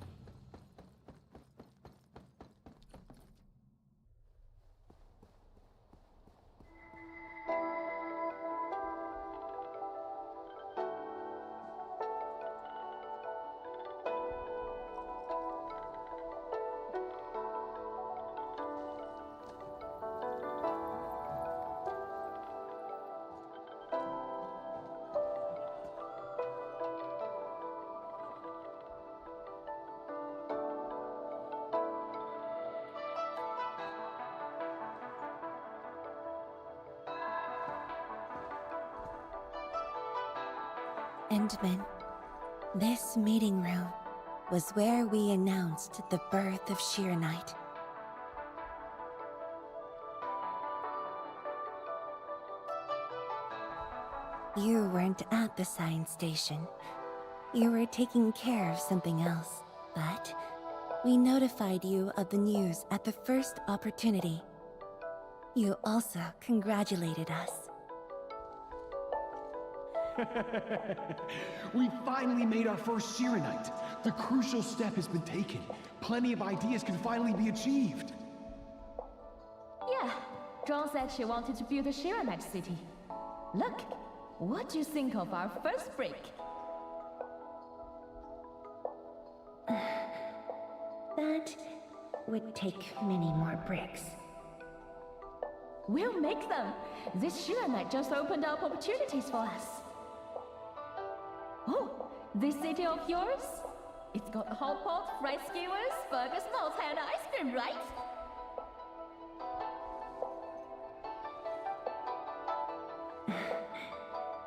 Endman, this meeting room was where we announced the birth of Shirenite. You weren't at the science station. You were taking care of something else, but we notified you of the news at the first opportunity. You also congratulated us. We finally made our first Shirenite. The crucial step has been taken. Plenty of ideas can finally be achieved. Yeah, John said she wanted to build a Shirenite city. Look, what do you think of our first brick? That would take many more bricks. We'll make them. This Shirenite just opened up opportunities for us. Oh, this city of yours? It's got a hot pot, fried skewers, burgers, malts, and ice cream, right?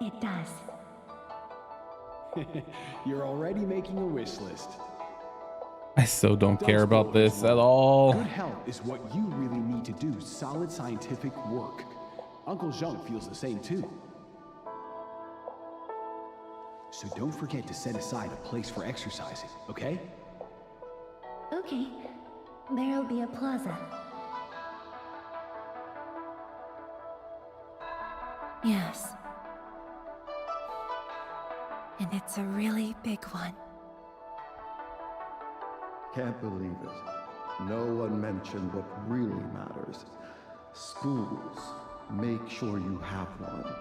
It does. You're already making a wish list. I so don't care about this at all. Good health is what you really need to do solid scientific work. Uncle Zheng feels the same too. So don't forget to set aside a place for exercising, okay? Okay, there'll be a plaza. Yes. And it's a really big one. Can't believe it. No one mentioned what really matters. Schools. Make sure you have one.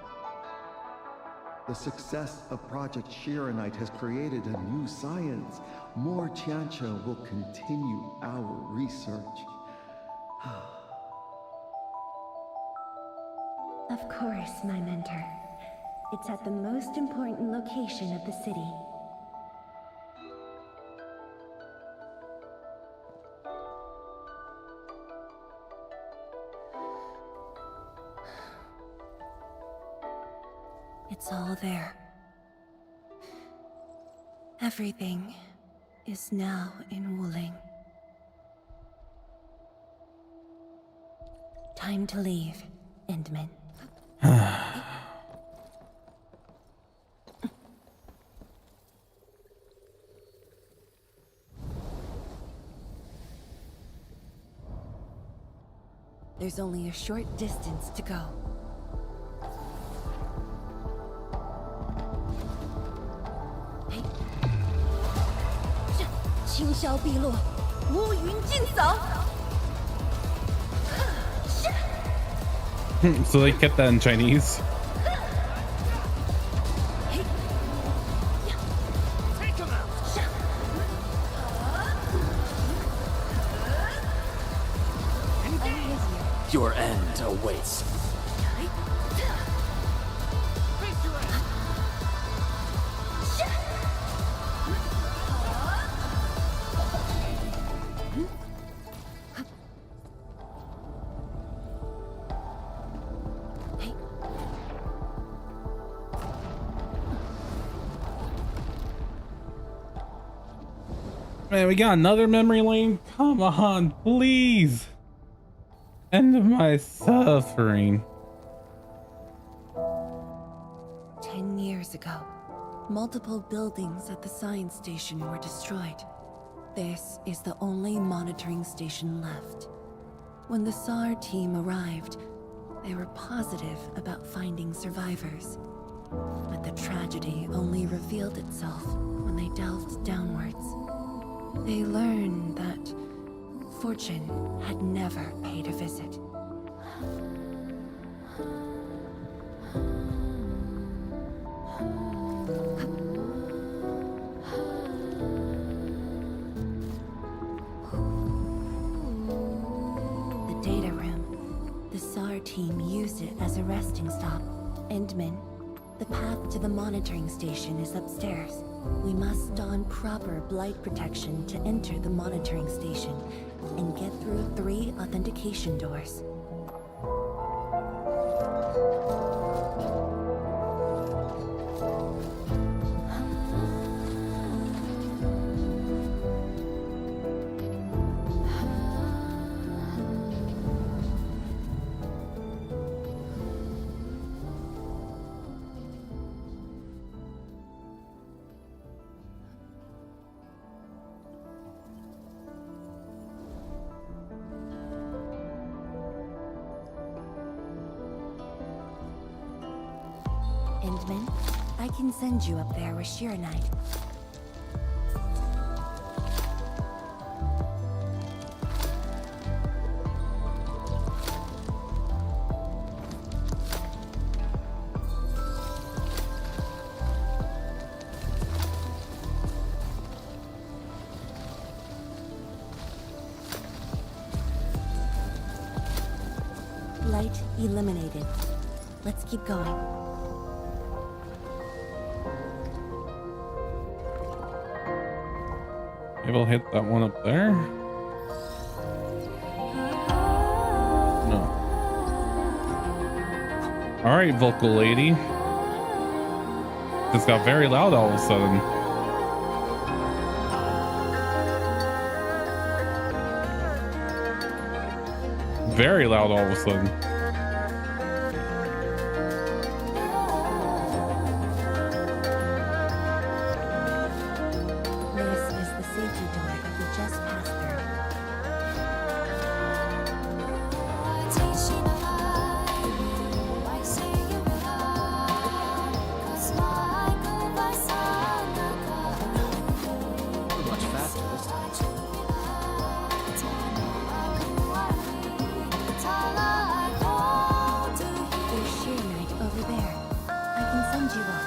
The success of Project Shirenite has created a new science. More Tianxia will continue our research. Of course, my mentor. It's at the most important location of the city. It's all there. Everything is now in Wuling. Time to leave, Endman. There's only a short distance to go. Hey. 轻霄碧落，乌云尽扫。 So they kept that in Chinese. Your end awaits. Man, we got another memory lane? Come on, please. End of my suffering. 10 years ago, multiple buildings at the science station were destroyed. This is the only monitoring station left. When the SAR team arrived, they were positive about finding survivors. But the tragedy only revealed itself when they delved downwards. They learned that fortune had never paid a visit. The data room. The SAR team used it as a resting stop. Endman, the path to the monitoring station is upstairs. We must don proper blight protection to enter the monitoring station and get through 3 authentication doors. admin. I can send you up there with Shiranite. Light eliminated. Let's keep going. Maybe I'll hit that one up there. No. All right, vocal lady. This got very loud all of a sudden. Very loud all of a sudden. This is the safety door that we just passed through. Much faster this time. There's Shiranite over there. I can send you up.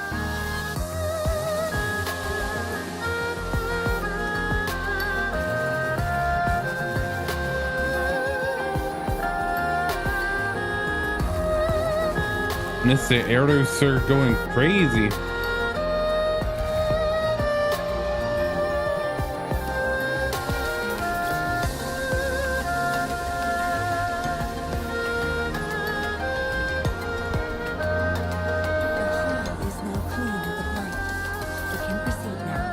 Miss the arrows are going crazy. Is now clean of the blight. We can proceed now.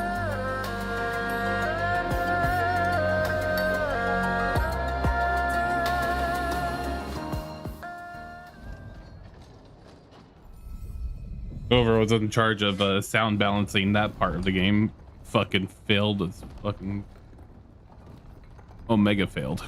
Whoever was in charge of sound balancing that part of the game fucking failed. It's fucking Omega failed.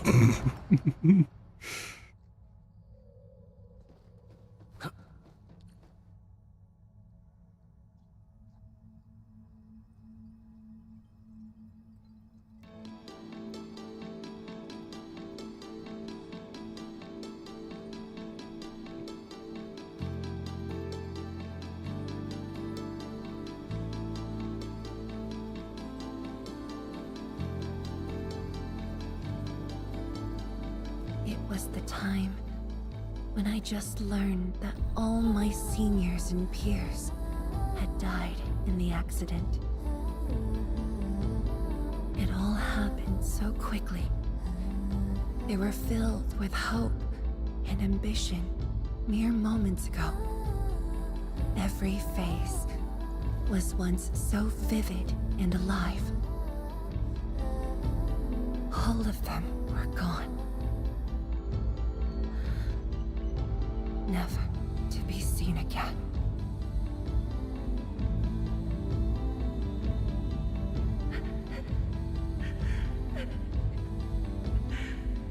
It was the time when I just learned that all my seniors and peers had died in the accident. It all happened so quickly. They were filled with hope and ambition mere moments ago. Every face was once so vivid and alive. All of them were gone. Never to be seen again.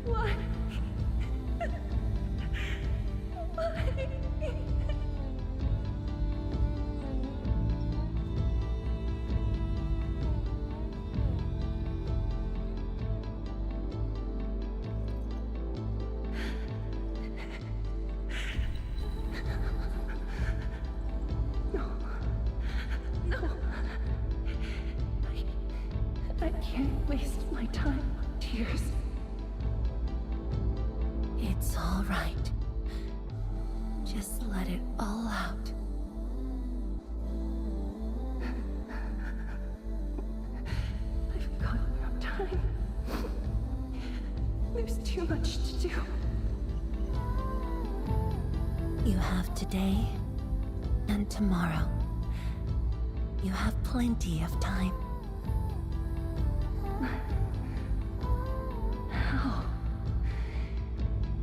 Why? Why? I can't waste my time on tears. It's all right. Just let it all out. I've got no time. There's too much to do. You have today and tomorrow. You have plenty of time. How?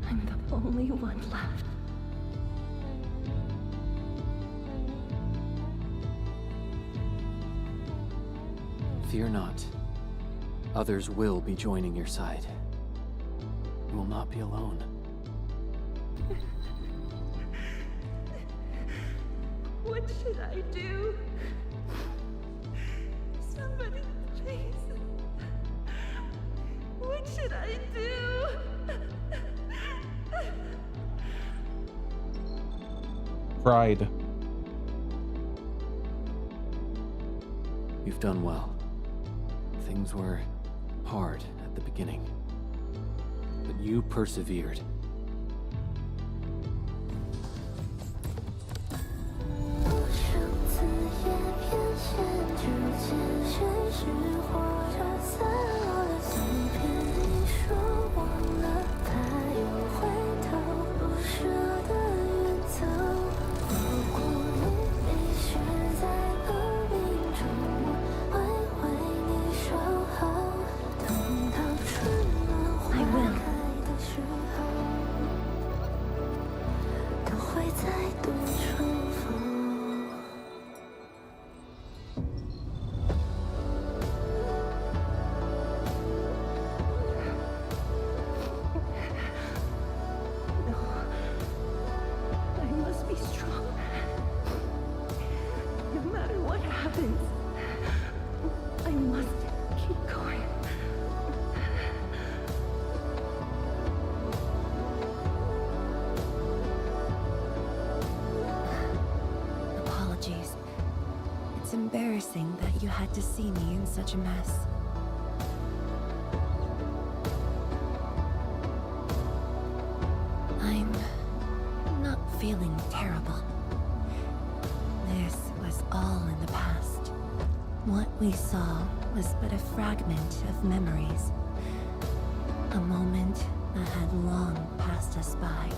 I'm the only one left. Fear not. Others will be joining your side. You will not be alone. What should I do? Somebody, please. What should I do? Pride. You've done well. Things were hard at the beginning, but you persevered. It's embarrassing that you had to see me in such a mess. I'm not feeling terrible. This was all in the past. What we saw was but a fragment of memories. A moment that had long passed us by.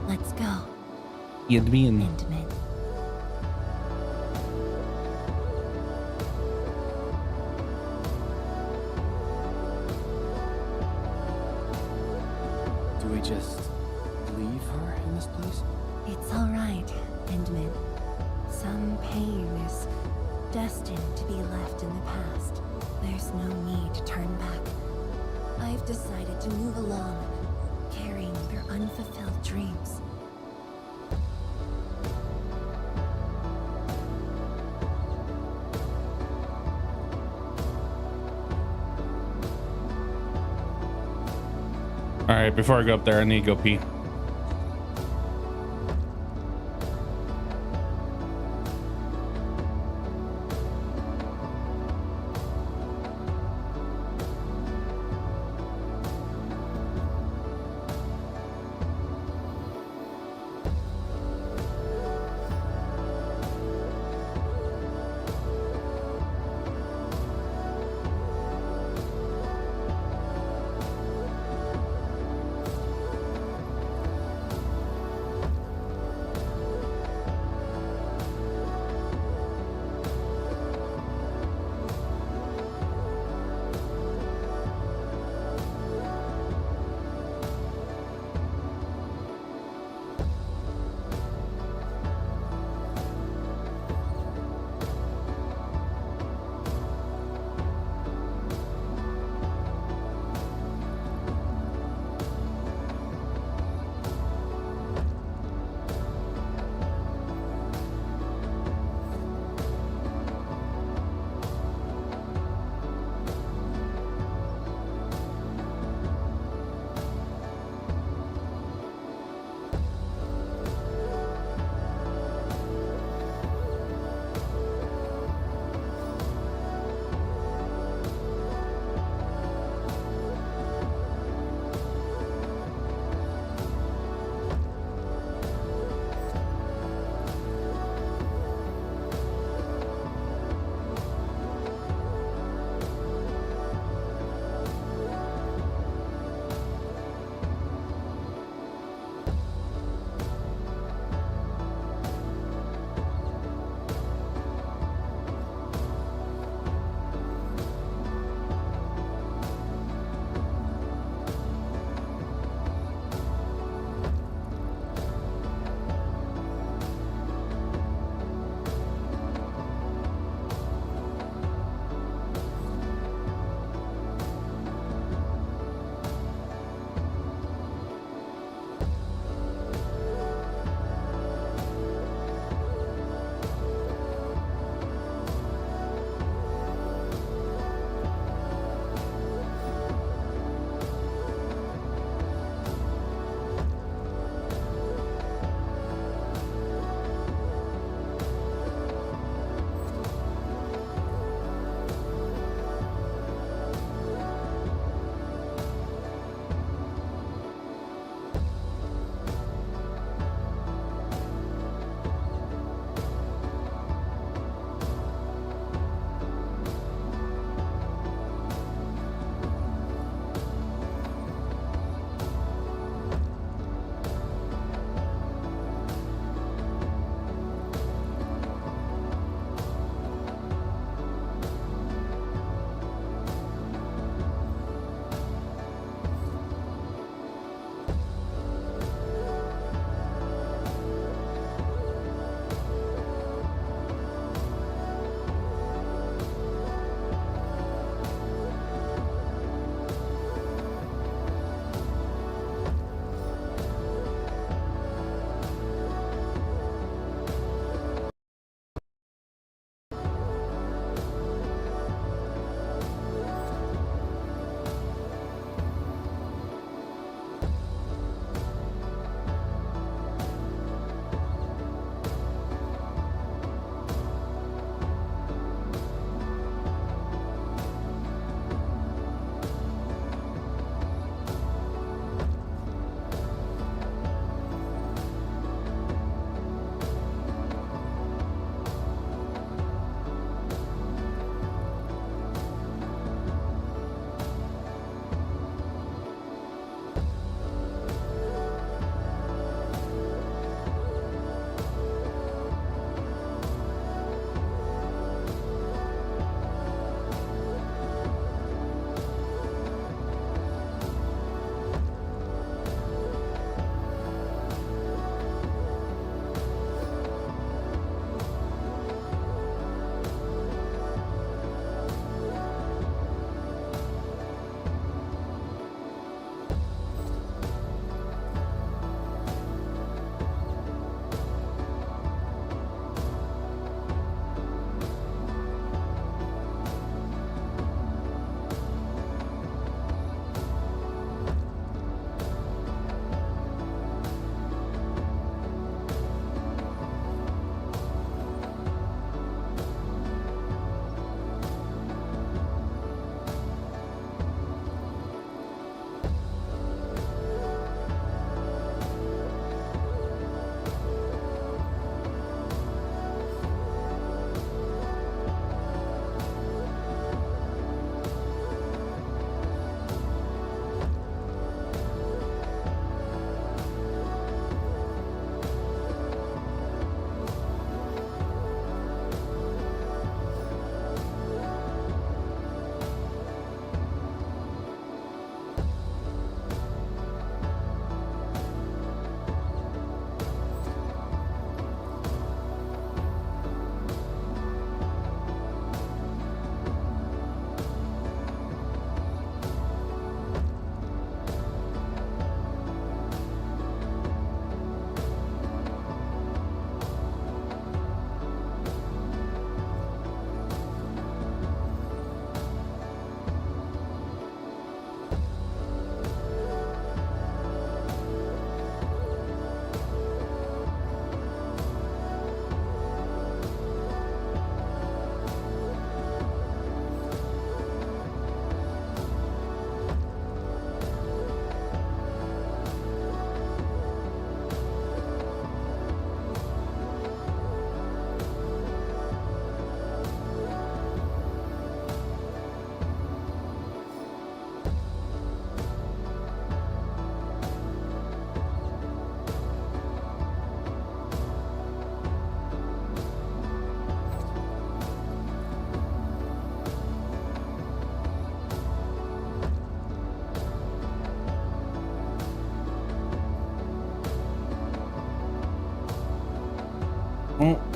Let's go. Yadmin. Intimate. Do we just leave her in this place? It's all right, Endman. Some pain is destined to be left in the past. There's no need to turn back. I've decided to move along, carrying their unfulfilled dreams. All right, before I go up there, I need to go pee.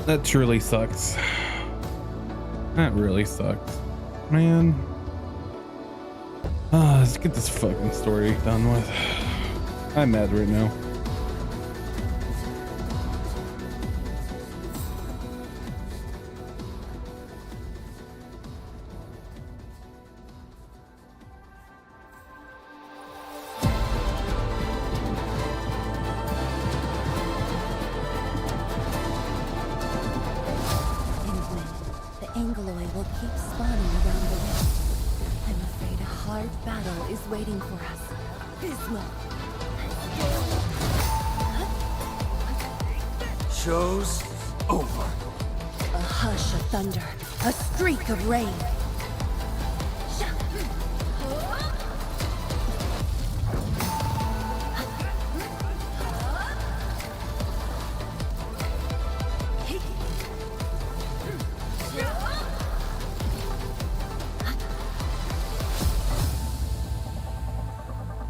That truly sucks. That really sucks, man. Let's get this fucking story done with. I'm mad right now. Show's over. A hush of thunder, a streak of rain.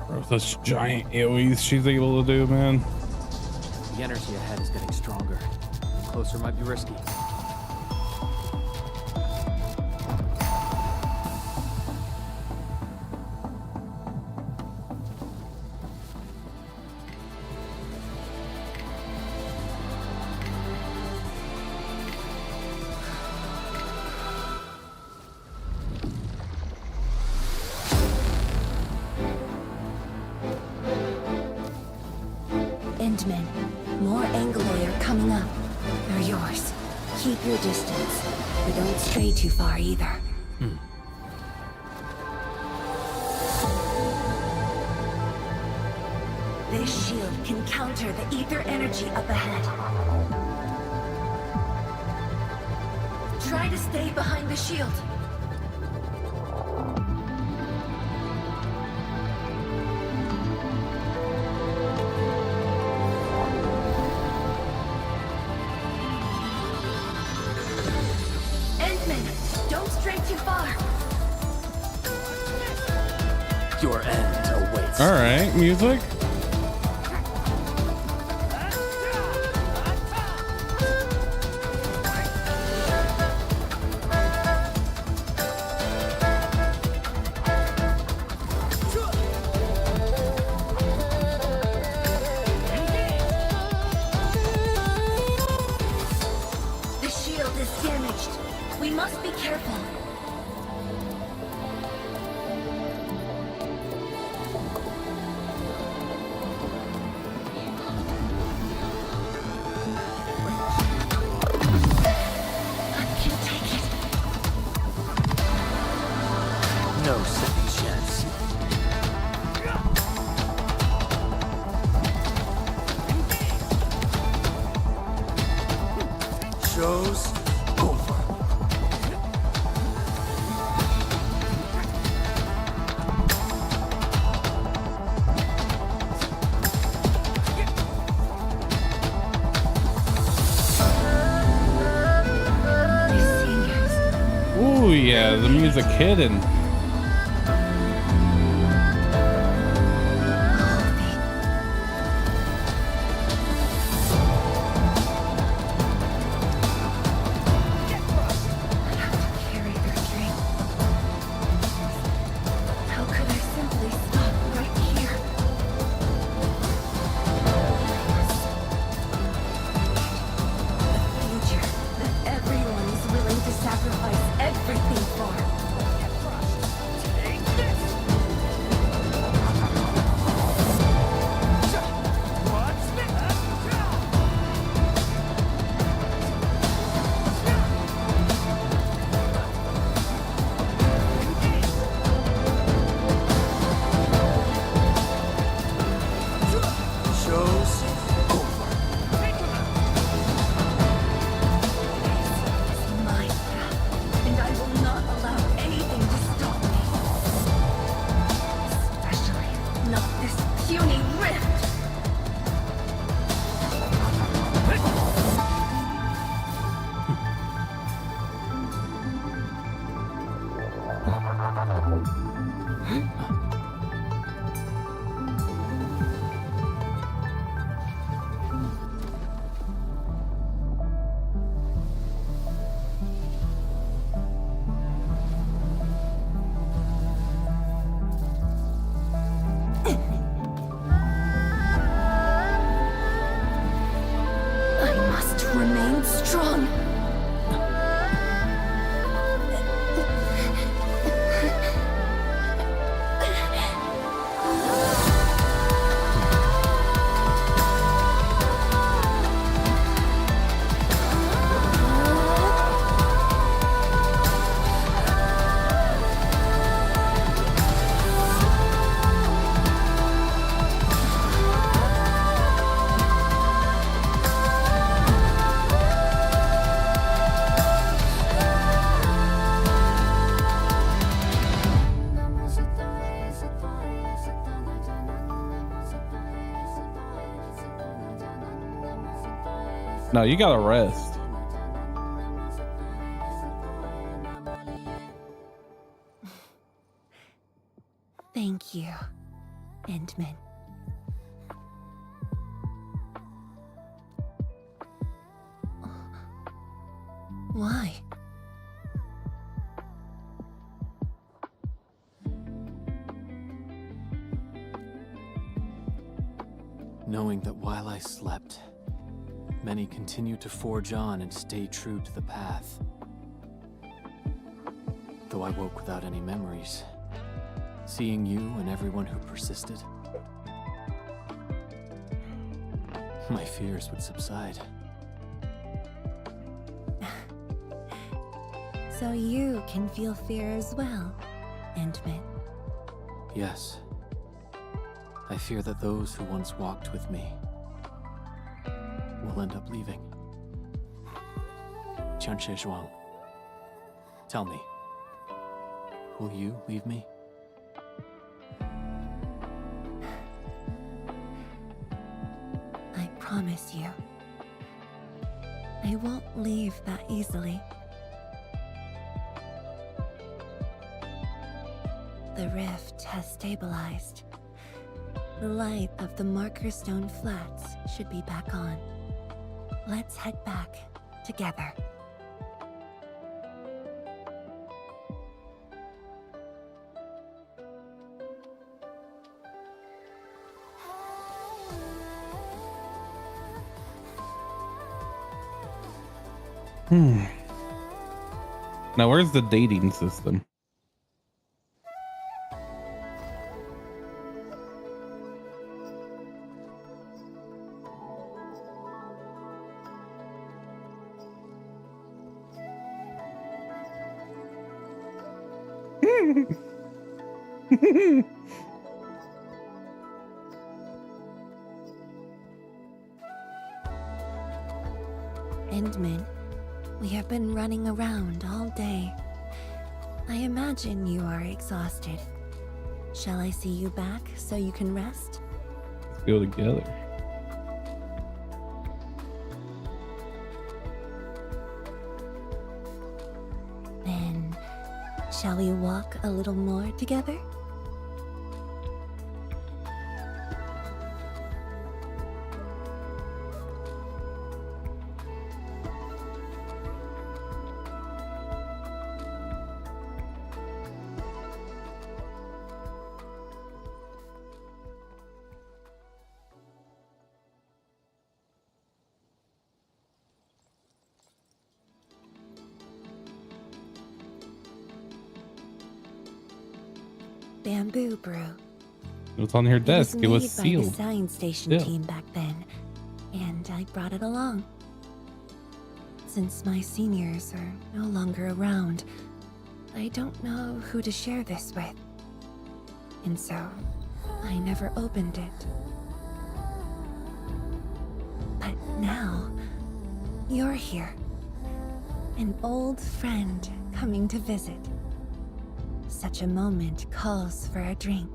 Bro, such giant AoEs she's able to do, man. The energy ahead is getting stronger. Closer might be risky. Endman, more Angoloi are coming up. They're yours. Keep your distance, but don't stray too far either. This shield can counter the ether energy up ahead. Try to stay behind the shield. Don't stray too far. Your end awaits. All right, music. The shield is damaged. We must be careful. I can take it. No second chance. Show's over. Ooh, yeah, the music hidden. How could I simply stop right here? The future that everyone is willing to sacrifice everything for. Show's over. My path, and I will not allow anything to stop me. Especially not this puny rift. No, you gotta rest. Thank you, Endman. Why? Knowing that while I slept, many continued to forge on and stay true to the path. Though I woke without any memories, seeing you and everyone who persisted, my fears would subside. So you can feel fear as well, Endman. Yes. I fear that those who once walked with me will end up leaving. Qianxie Zhuang, tell me, will you leave me? I promise you, I won't leave that easily. The rift has stabilized. The light of the Marker Stone Flats should be back on. Let's head back together. Now, where's the dating system? Endman, we have been running around all day. I imagine you are exhausted. Shall I see you back so you can rest? Let's go together. Then, shall we walk a little more together? Bamboo brew. It was on your desk. It was made by the sealed. science station Yeah. team back then, and I brought it along. Since my seniors are no longer around, I don't know who to share this with. And so, I never opened it. But now, you're here. An old friend coming to visit. Such a moment calls for a drink.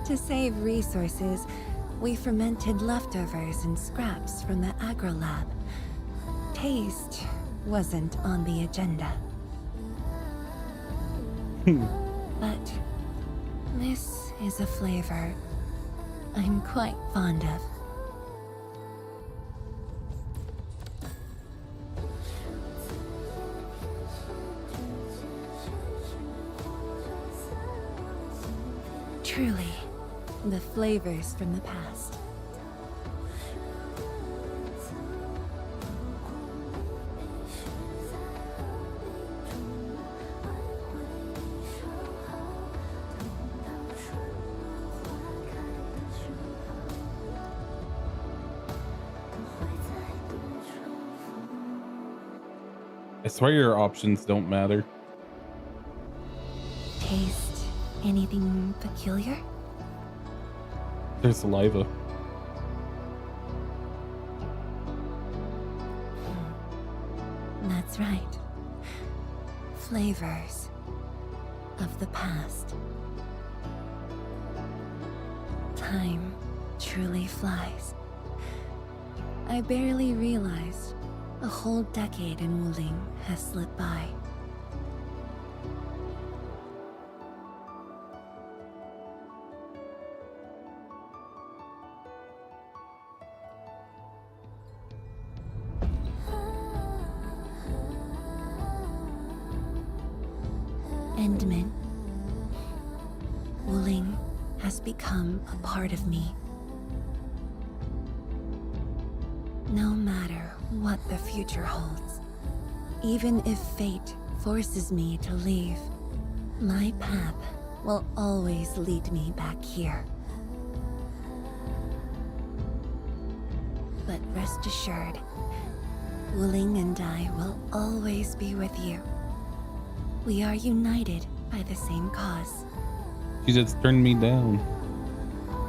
To save resources, we fermented leftovers and scraps from the agro lab. Taste wasn't on the agenda. But this is a flavor I'm quite fond of. Truly, the flavors from the past. I swear your options don't matter. Taste Anything peculiar? There's saliva. That's right. Flavors of the past. Time truly flies. I barely realized a whole decade in Wuling has slipped by. Endman. Wuling has become a part of me. No matter what the future holds, even if fate forces me to leave, my path will always lead me back here. But rest assured, Wuling and I will always be with you. We are united by the same cause. She just turned me down.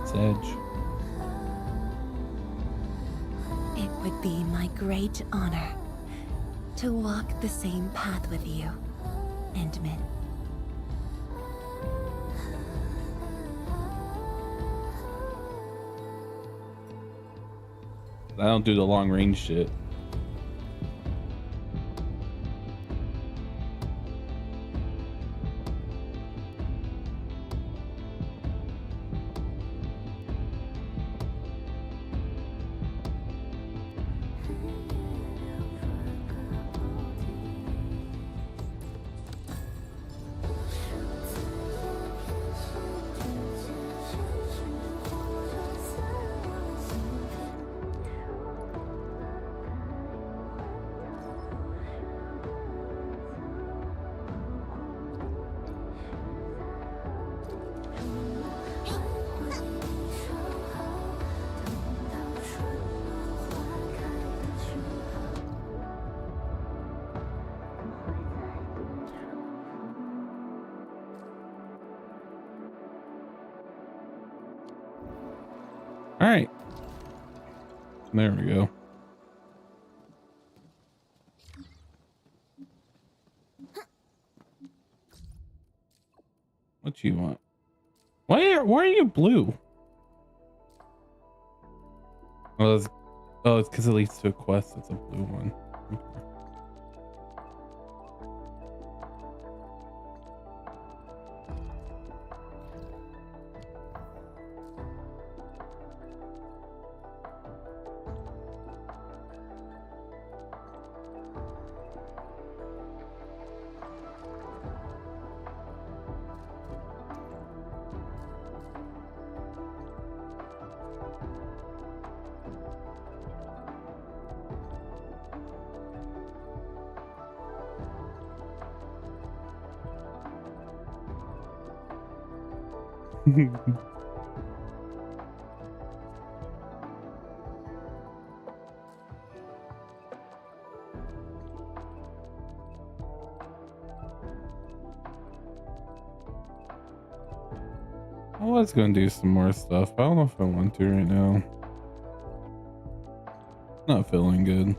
Sedge. It would be my great honor to walk the same path with you, Endman. I don't do the long range shit. All right. There we go. What you want? Why are you blue? Oh, it's because it leads to a quest. It's a blue one. Okay. I was gonna do some more stuff, but I don't know if I want to right now. Not feeling good.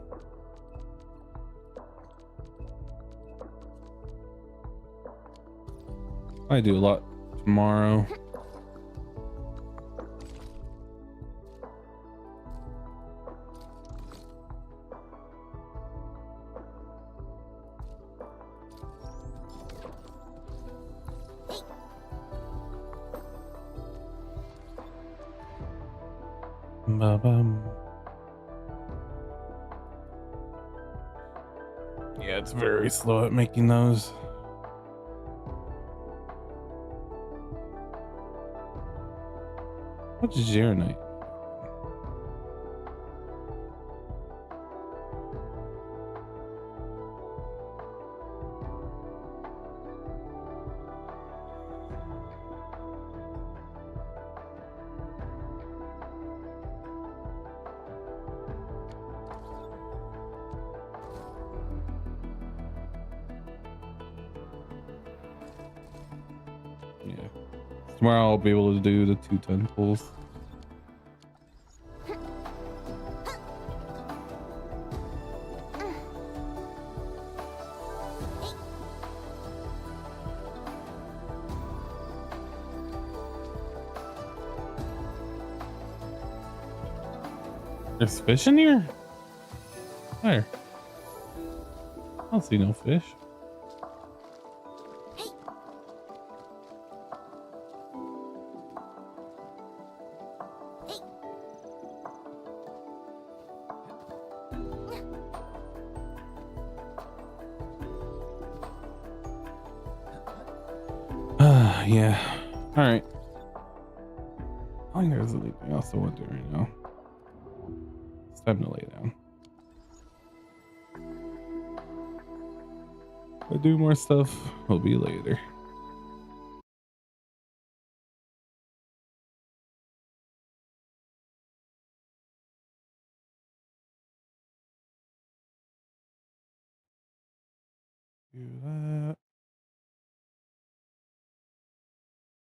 I do a lot tomorrow. Ba-bum. Yeah, it's very slow at making those. What is Arknight? Yeah. Tomorrow I'll be able to do the 2 temples. There's fish in here? Where? I don't see no fish. Yeah. All right. I don't think there's anything else I want to do right now. It's time to lay down. If I do more stuff, will be later. Do that.